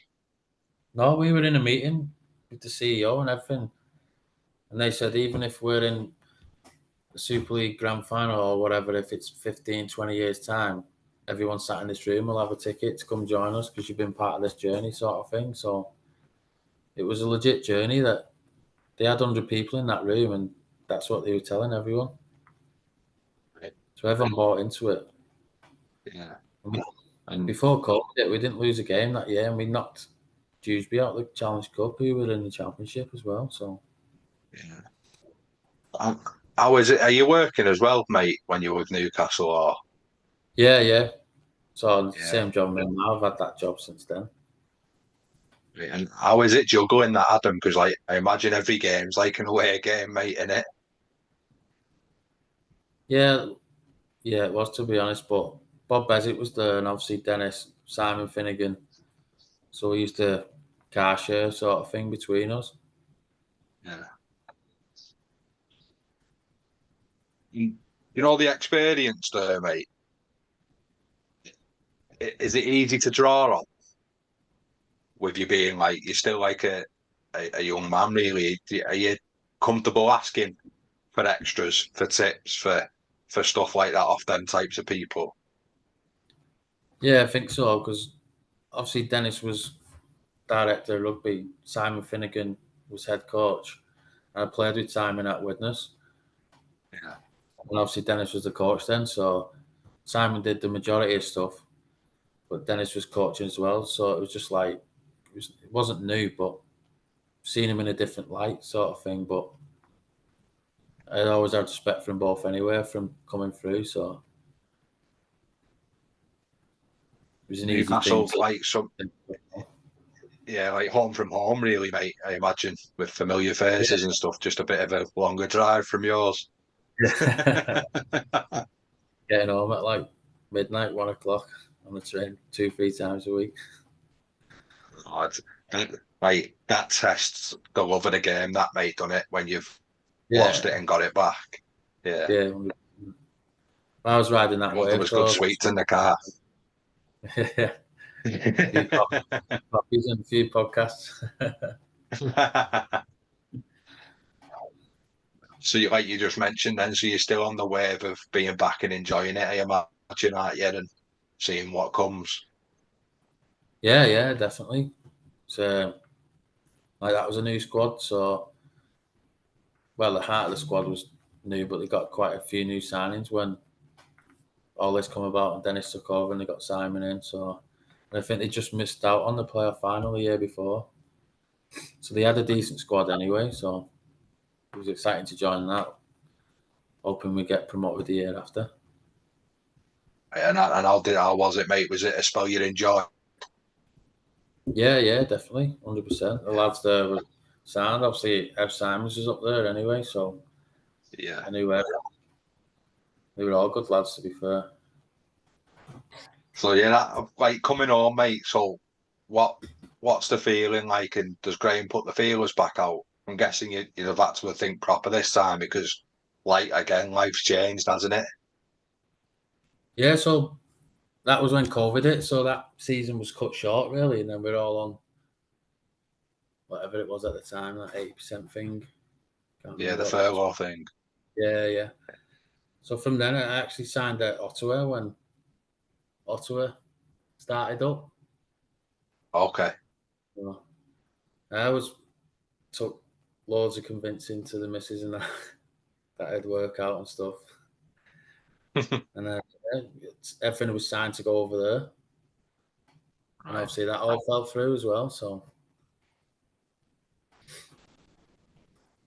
No, we were in a meeting with the CEO and everything, and they said even if we're in the Super League Grand Final or whatever, if it's 15, 20 years' time, everyone sat in this room will have a ticket to come join us because you've been part of this journey, sort of thing. So it was a legit journey that they had 100 people in that room, and that's what they were telling everyone. Right. So everyone bought into it. Yeah. And And before COVID, we didn't lose a game that year, and we knocked Dewsbury out of the Challenge Cup, who were in the Championship as well. So yeah. How is it? Are you working as well, mate, when you're with Newcastle or yeah. So yeah. same job now. I've had that job since then. Right. And how is it juggling that, Adam? Because like I imagine every game's like an away game, mate, in it. Yeah, it was to be honest. But Bob Bezic was there, and obviously Dennis, Simon Finnegan. So we used to car share sort of thing between us. Yeah. You know the experience there, mate. Is it easy to draw on with you being like you're still like a young man, really? Are you comfortable asking for extras, for tips, for stuff like that off them types of people? Yeah, I think so because obviously Dennis was director of rugby. Simon Finnegan was head coach, and I played with Simon at Widnes. Yeah. And obviously Dennis was the coach then, so Simon did the majority of stuff, but Dennis was coaching as well. So it was just like it wasn't new, but seeing him in a different light, sort of thing. But I always had respect for them both anyway from coming through. So it was an easy thing Newcastle, to. like some Yeah, like home from home, really, mate. I imagine with familiar faces and stuff. Just a bit of a longer drive from yours. Yeah. Getting home at like midnight, 1 o'clock on the train, 2-3 times a week. God, like that tests the love of the game, that mate, done it when you've lost it Yeah, and got it back. Yeah, yeah. I was riding that well, there wave was good though. sweets in the car. Yeah, a few coffees and a few podcasts. So you like you just mentioned then, so you're still on the wave of being back and enjoying it, I imagine, aren't you, and seeing what comes. Yeah, yeah, definitely. So like that was a new squad. So well, the heart of the squad was new, but they got quite a few new signings when all this come about and Dennis took over and they got Simon in. So I think they just missed out on the playoff final the year before. So they had a decent squad anyway. So it was exciting to join that. Hoping we get promoted the year after. And how was it, mate? Was it a spell you enjoyed? Yeah, yeah, definitely, 100%. The lads there were sound. Obviously, Ev Simons was up there anyway, so Yeah. I knew they were all good lads. To be fair, So yeah, like coming home, mate. So what what's the feeling like? And does Graham put the feelers back out? I'm guessing you'd have had to think proper this time because, like again, life's changed, hasn't it? yeah. So that was when COVID hit. So that season was cut short, really, and then we're all on whatever it was at the time, that 80% thing. Can't Yeah, remember the what that was. furlough thing. Yeah, yeah. So from then, I actually signed at Ottawa when Ottawa started up. Okay. So I was took loads of convincing to the missus and that that I'd work out and stuff. And then everything was signed to go over there. And Right. obviously that all fell through as well. So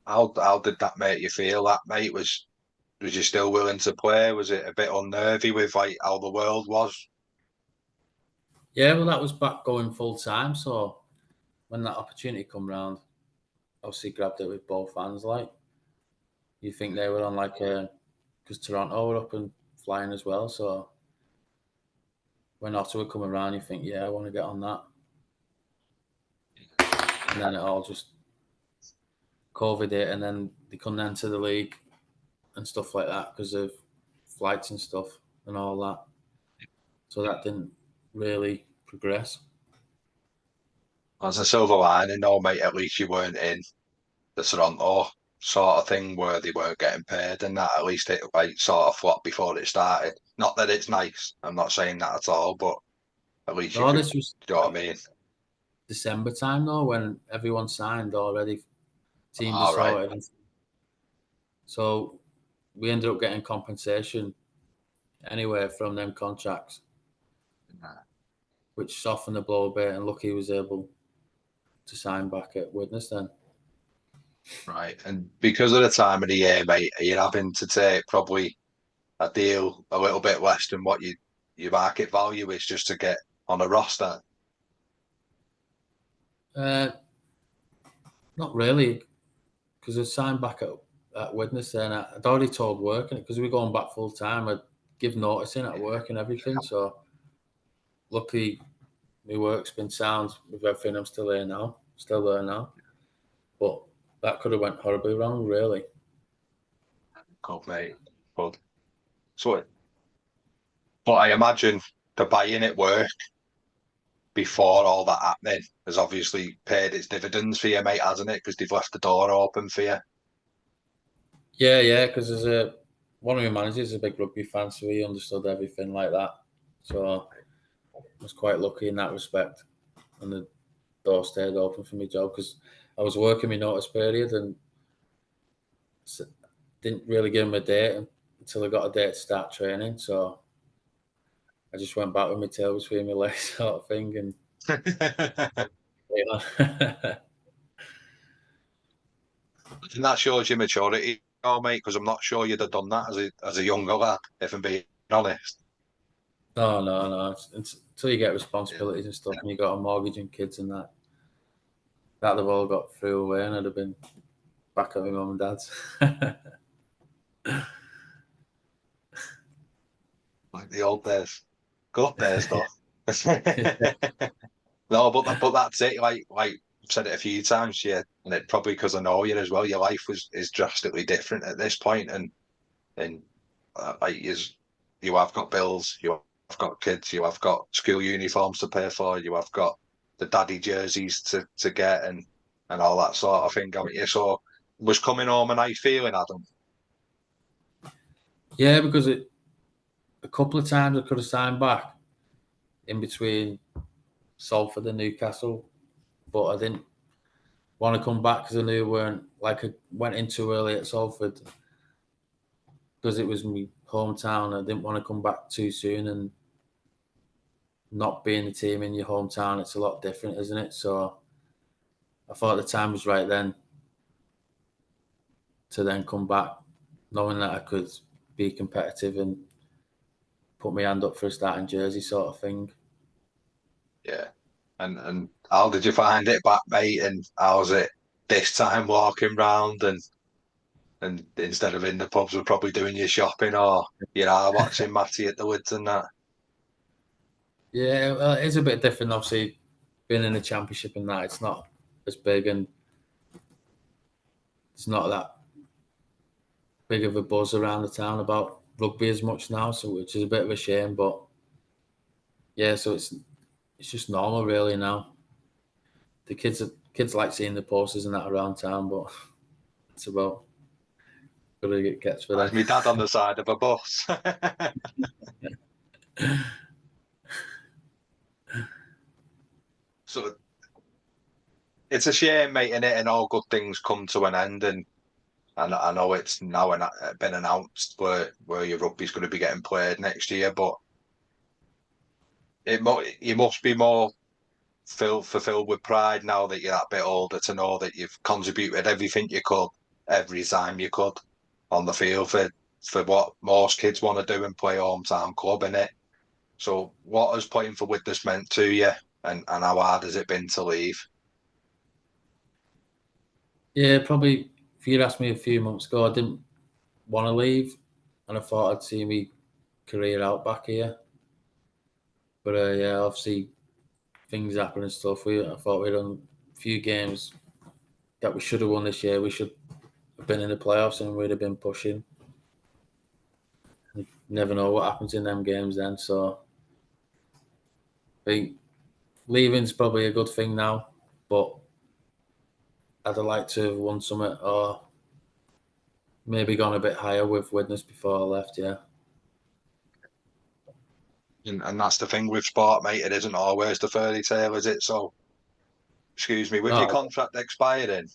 How did that make you feel? That mate was you still willing to play? Was it a bit unnervy with like how the world was? yeah, well that was back going full time. So when that opportunity come round, obviously grabbed it with both hands. Like you think they were on like a because Toronto were up and flying as well. So when Ottawa come around, you think, yeah, I want to get on that. And then it all just COVID hit, and then they couldn't enter the league and stuff like that because of flights and stuff and all that. So that didn't really progress. As a silver lining, though, mate, at least you weren't in the Toronto sort of thing where they weren't getting paid, and that at least it like sort of flopped before it started. Not that it's nice. I'm not saying that at all, but at least you No, could. this was Do you know what I like mean? December time though, when everyone signed already, teams are All right. sorted. So we ended up getting compensation anywhere from them contracts, which softened the blow a bit. And lucky was able to sign back at Widnes then. Right. And because of the time of the year, mate, are you having to take probably a deal a little bit less than what your market value is just to get on a roster? Uh, Not really, because I signed back at Widnes then. I'd already told work because we were going back full time. I'd give notice in at work and everything. So luckily, my work's been sound with everything. I'm still here now, still there now. But that could have went horribly wrong, really. Cool, mate. But so, but I imagine the buying it work before all that happening has obviously paid its dividends for you, mate, hasn't it? Because they've left the door open for you. Yeah, yeah, because one of my managers is a big rugby fan, so he understood everything like that. So I was quite lucky in that respect, and the door stayed open for me job because I was working my notice period and didn't really give him a date until I got a date to start training. So I just went back with my tail between my legs, sort of thing, and And that shows your maturity, mate, because I'm not sure you'd have done that as a younger lad, if I'm being honest. no, no, no. It's until you get Yeah. responsibilities and stuff, and you got a mortgage and kids and that. that they've all got through away, and I'd have been back at my mum and dad's. Like the old days. Good days, though. No, but that's it. Like I've said it a few times, yeah, and it probably because I know you as well. Your life is drastically different at this point, and like you have got bills, you have got kids, you have got school uniforms to pay for, you have got the daddy jerseys to get, and all that sort of thing. Haven't you? So was coming home a nice feeling, Adam? Yeah, because a couple of times I could have signed back in between Salford and Newcastle, but I didn't want to come back because I knew I went in too early at Salford because it was my hometown. I didn't want to come back too soon and not being the team in your hometown. It's a lot different, isn't it? So I thought the time was right then to then come back, knowing that I could be competitive and put my hand up for a starting jersey sort of thing. Yeah. And how did you find it back, mate? And how's it this time walking round and instead of in the pubs, we're probably doing your shopping or watching Matty at the Woods and that. Yeah, well, it is a bit different, obviously, being in the championship and that. It's not as big and it's not that big of a buzz around the town about rugby as much now, so which is a bit of a shame. But yeah, so it's just normal really now. The kids like seeing the posters and that around town, but it's about gotta get gets for That's them. my dad on the side of a bus. So it's a shame, mate, innit? And all good things come to an end. And I know it's now been announced where your rugby's going to be getting played next year, but you must be more fulfilled with pride now that you're that bit older to know that you've contributed everything you could every time you could on the field for what most kids want to do and play hometown club in it. So what has playing for Widnes meant to you and how hard has it been to leave? Yeah, probably if you'd asked me a few months ago, I didn't want to leave, and I thought I'd see my career out back here. But yeah, obviously things happen and stuff. I thought we'd done a few games that we should have won this year. We should have been in the playoffs and we'd have been pushing. You never know what happens in them games then. So I think leaving's probably a good thing now, but I'd have liked to have won something or maybe gone a bit higher with Widnes before I left, yeah. And that's the thing with sport, mate. It isn't always the fairy tale, is it? So, excuse me, with your No, contract expiring,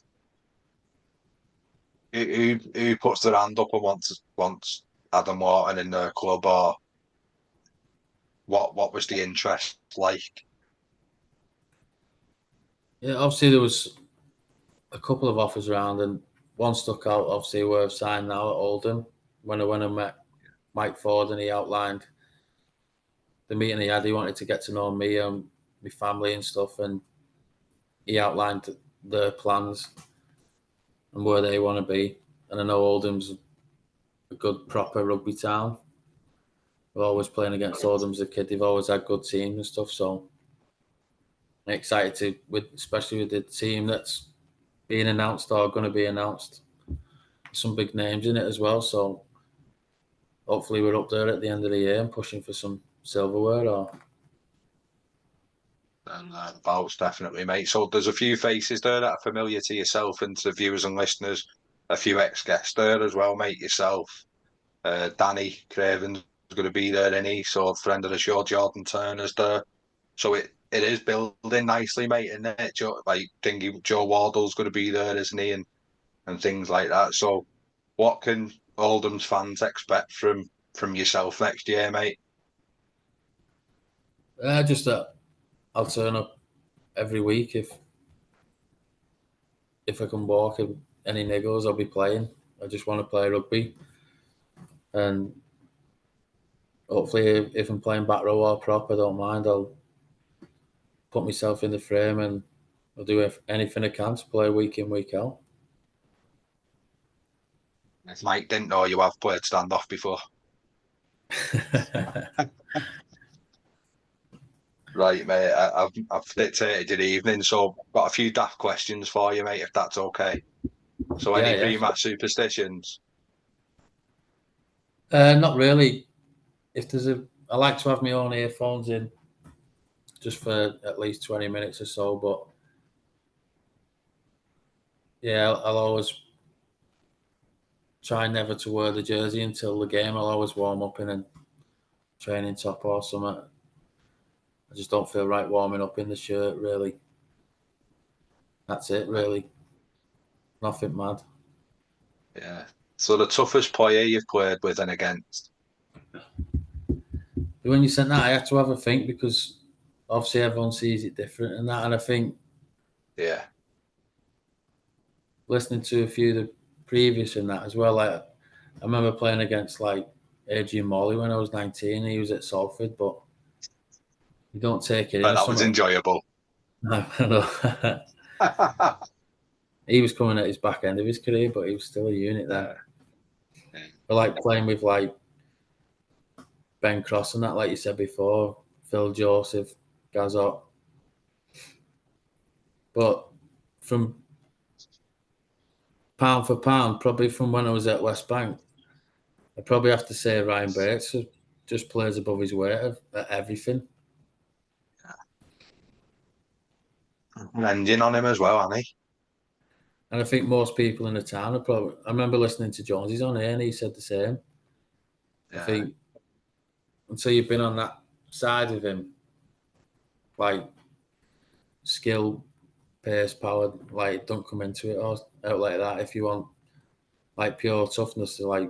who puts their hand up and wants Adam Lawton in their club, or what was the interest like? yeah, obviously there was a couple of offers around and one stuck out, obviously, where I've signed now at Oldham. When I met Mike Ford and he outlined the meeting he had, he wanted to get to know me and my family and stuff, and he outlined their plans and where they want to be. And I know Oldham's a good, proper rugby town. We're always playing against Oldham as a kid. They've always had good teams and stuff. So I'm excited especially with the team that's being announced or going to be announced. Some big names in it as well. So hopefully we're up there at the end of the year and pushing for some silverware. And Vouch, definitely, mate. So there's a few faces there that are familiar to yourself and to the viewers and listeners. A few ex-guests there as well, mate. Yourself, Danny Craven's going to be there, and so friend of the show, Jordan Turner's there. So it is building nicely, mate. And it like thinking Joe Wardle's going to be there, isn't he? And things like that. So what can Oldham's fans expect from yourself next year, mate? Just that I'll turn up every week if I can walk and any niggles, I'll be playing. I just want to play rugby, and hopefully, if I'm playing back row or prop, I don't mind. I'll put myself in the frame and I'll do anything I can to play week in, week out. If Mike didn't know you have played standoff before. Right, mate. I've dictated your evening, so I've got a few daft questions for you, mate, if that's okay. So, any pre-match superstitions? Not really. I like to have my own earphones in, just for at least 20 minutes or so. But yeah, I'll always try never to wear the jersey until the game. I'll always warm up in a training top or something. I just don't feel right warming up in the shirt, really. That's it, really. Nothing mad. Yeah. So, the toughest player you've played with and against? When you sent that, I had to have a think, because obviously everyone sees it different and that. And I think, yeah, listening to a few of the previous and that as well, like, I remember playing against like Adrian Morley when I was 19. He was at Salford, but you don't take it in. but that was enjoyable. He was coming at his back end of his career, but he was still a unit then. I like playing with like Ben Cross and that, like you said before, Phil Joseph, Gazot. But from pound for pound, probably from when I was at West Bank, I'd probably have to say Ryan Bates just plays above his weight at everything. Ending on him as well, hasn't he? And I think most people in the town are probably. I remember listening to Jonesy's on here, and he said the same. Yeah. I think until you've been on that side of him, like skill, pace, power, like don't come into it or out like that. If you want like pure toughness to like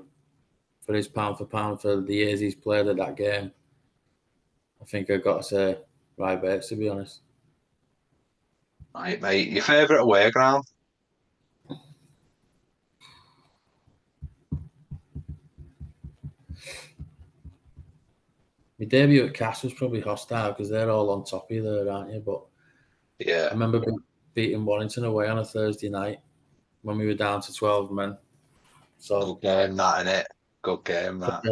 for his pound for pound for the years he's played at that game, I think I've got to say Ryan Bates, to be honest. Right, mate. Your favourite away ground? My debut at Cass was probably hostile because they're all on top of you there, aren't you? But yeah, I remember beating Warrington away on a Thursday night when we were down to 12 men. So good game, that, innit? Good game, that.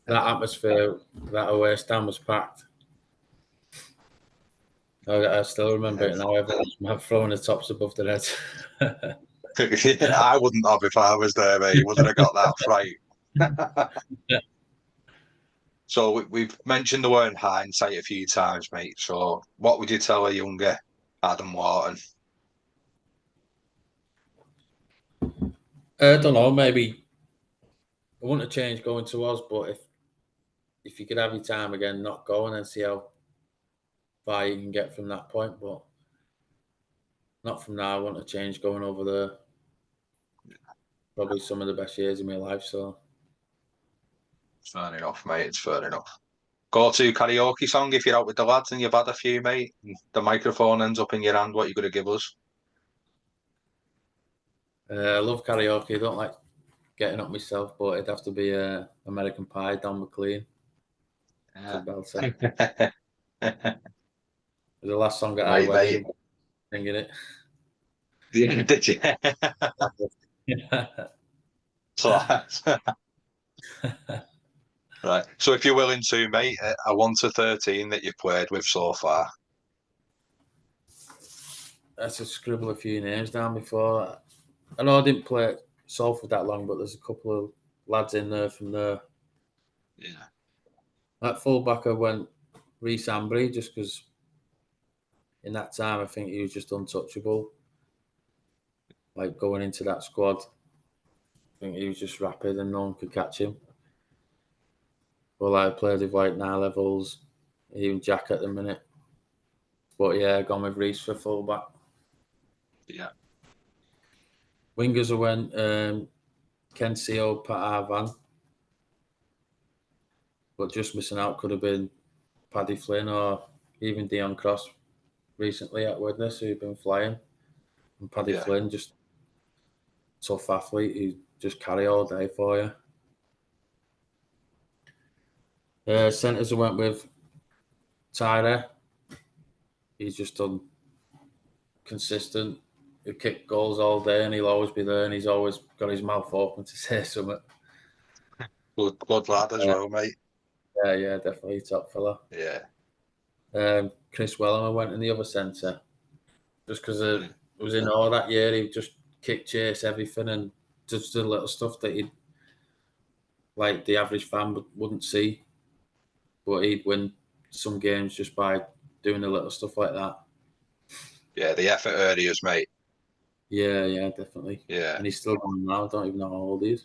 That atmosphere, that away stand was packed. I still remember it now. Everyone's throwing the tops above their heads. I wouldn't have if I was there, mate. You wouldn't have got that fright. Yeah. So we've mentioned the word hindsight a few times, mate. So what would you tell a younger Adam Lawton? I don't know. Maybe I wouldn't have changed going to us, but if you could have your time again, not go and then see how far you can get from that point. But not from now. I wouldn't have changed going over there. Probably some of the best years of my life. So It's fair enough, mate. It's fair enough. Go-to karaoke song if you're out with the lads and you've had a few, mate. And the microphone ends up in your hand. What are you going to give us? I love karaoke. I don't like getting up myself, but it'd have to be American Pie, Don McLean. Yeah. The last song at Right, our wedding, singing it. Yeah, did you? Right. So if you're willing to, mate, a 1 to 13 that you've played with so far. That's a scribble a few names down before. I know I didn't play at Salford that long, but there's a couple of lads in there from there. Yeah. At fullback, I went Reece Ambry just because in that time I think he was just untouchable. Like going into that squad, I think he was just rapid and no one could catch him. Well, I played with like Nile Levels, even Jack at the minute. But yeah, gone with Reece for fullback. Yeah. Wingers, I went Ken Seo, Pat Arvan. But just missing out could have been Paddy Flynn or even Dion Cross recently at Widnes, who've been flying. And Paddy Flynn, just tough athlete, who just carry all day for you. Centres I went with Tyre. He's just done consistent. He'll kick goals all day and he'll always be there and he's always got his mouth open to say something. Good lad as well, mate. Yeah, definitely top fella. Yeah. Chris Wellham went in the other centre just because it was in awe that year. He just kick, chase, everything, and just the little stuff that he'd like the average fan wouldn't see. But he'd win some games just by doing the little stuff like that. Yeah, the effort areas, mate. Yeah, definitely. Yeah. And he's still going now. I don't even know how old he is.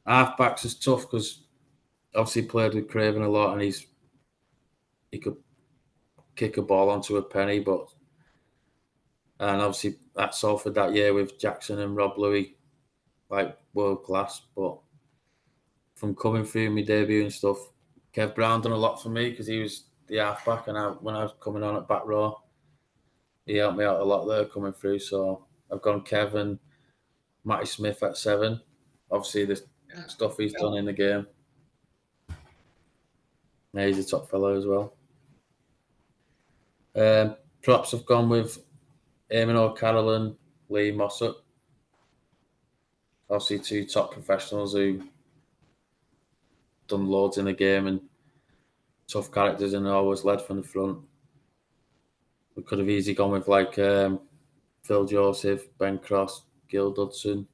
Halfbacks is tough because obviously he played with Craven a lot and he could kick a ball onto a penny, and obviously at Salford that year with Jackson and Rob Louis, like world class. But from coming through my debut and stuff, Kev Brown done a lot for me because he was the halfback, and when I was coming on at back row, he helped me out a lot there coming through. So I've gone Kevin, Matty Smith at 7. Obviously the stuff he's done in the game. Yeah, he's a top fellow as well. Props have gone with Eamon O'Carroll and Lee Mossop. Obviously 2 top professionals who done loads in the game and tough characters and always led from the front. We could have easily gone with like Phil Joseph, Ben Cross, Gil Dudson,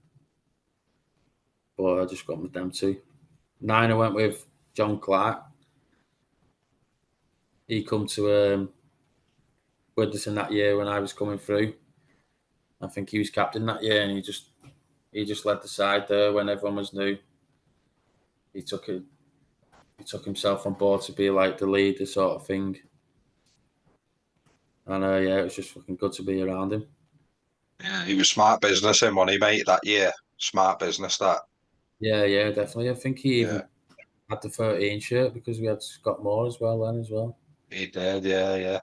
but I just got with them 2. 9 I went with John Clark. He come to Widnes that year when I was coming through. I think he was captain that year, and he just led the side there when everyone was new. He took himself on board to be like the leader sort of thing. And yeah, it was just fucking good to be around him. Yeah, he was smart business in money, mate, that year. Smart business, that. Yeah, definitely. I think he even had the 13 shirt because we had Scott Moore as well then as well. He did, yeah.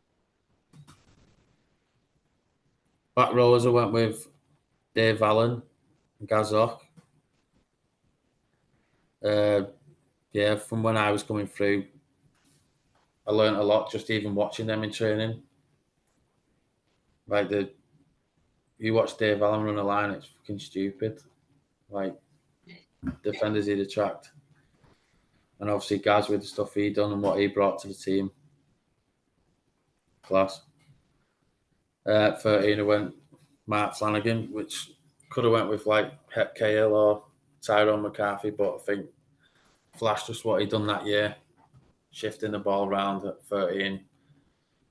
Back rowers I went with Dave Allen and Gazok. Yeah, from when I was coming through, I learned a lot just even watching them in training. Like you watch Dave Allen run a line, it's fucking stupid. Like defenders he'd attract. And obviously Gaz with the stuff he done and what he brought to the team. Class. 13 I went Mark Flanagan, which could have went with like Hep Cahill or Tyrone McCarthy, but I think Flash just what he done that year, shifting the ball around at 13.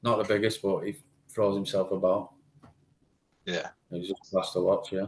Not the biggest, but he throws himself about. Yeah. It was just class to watch, yeah.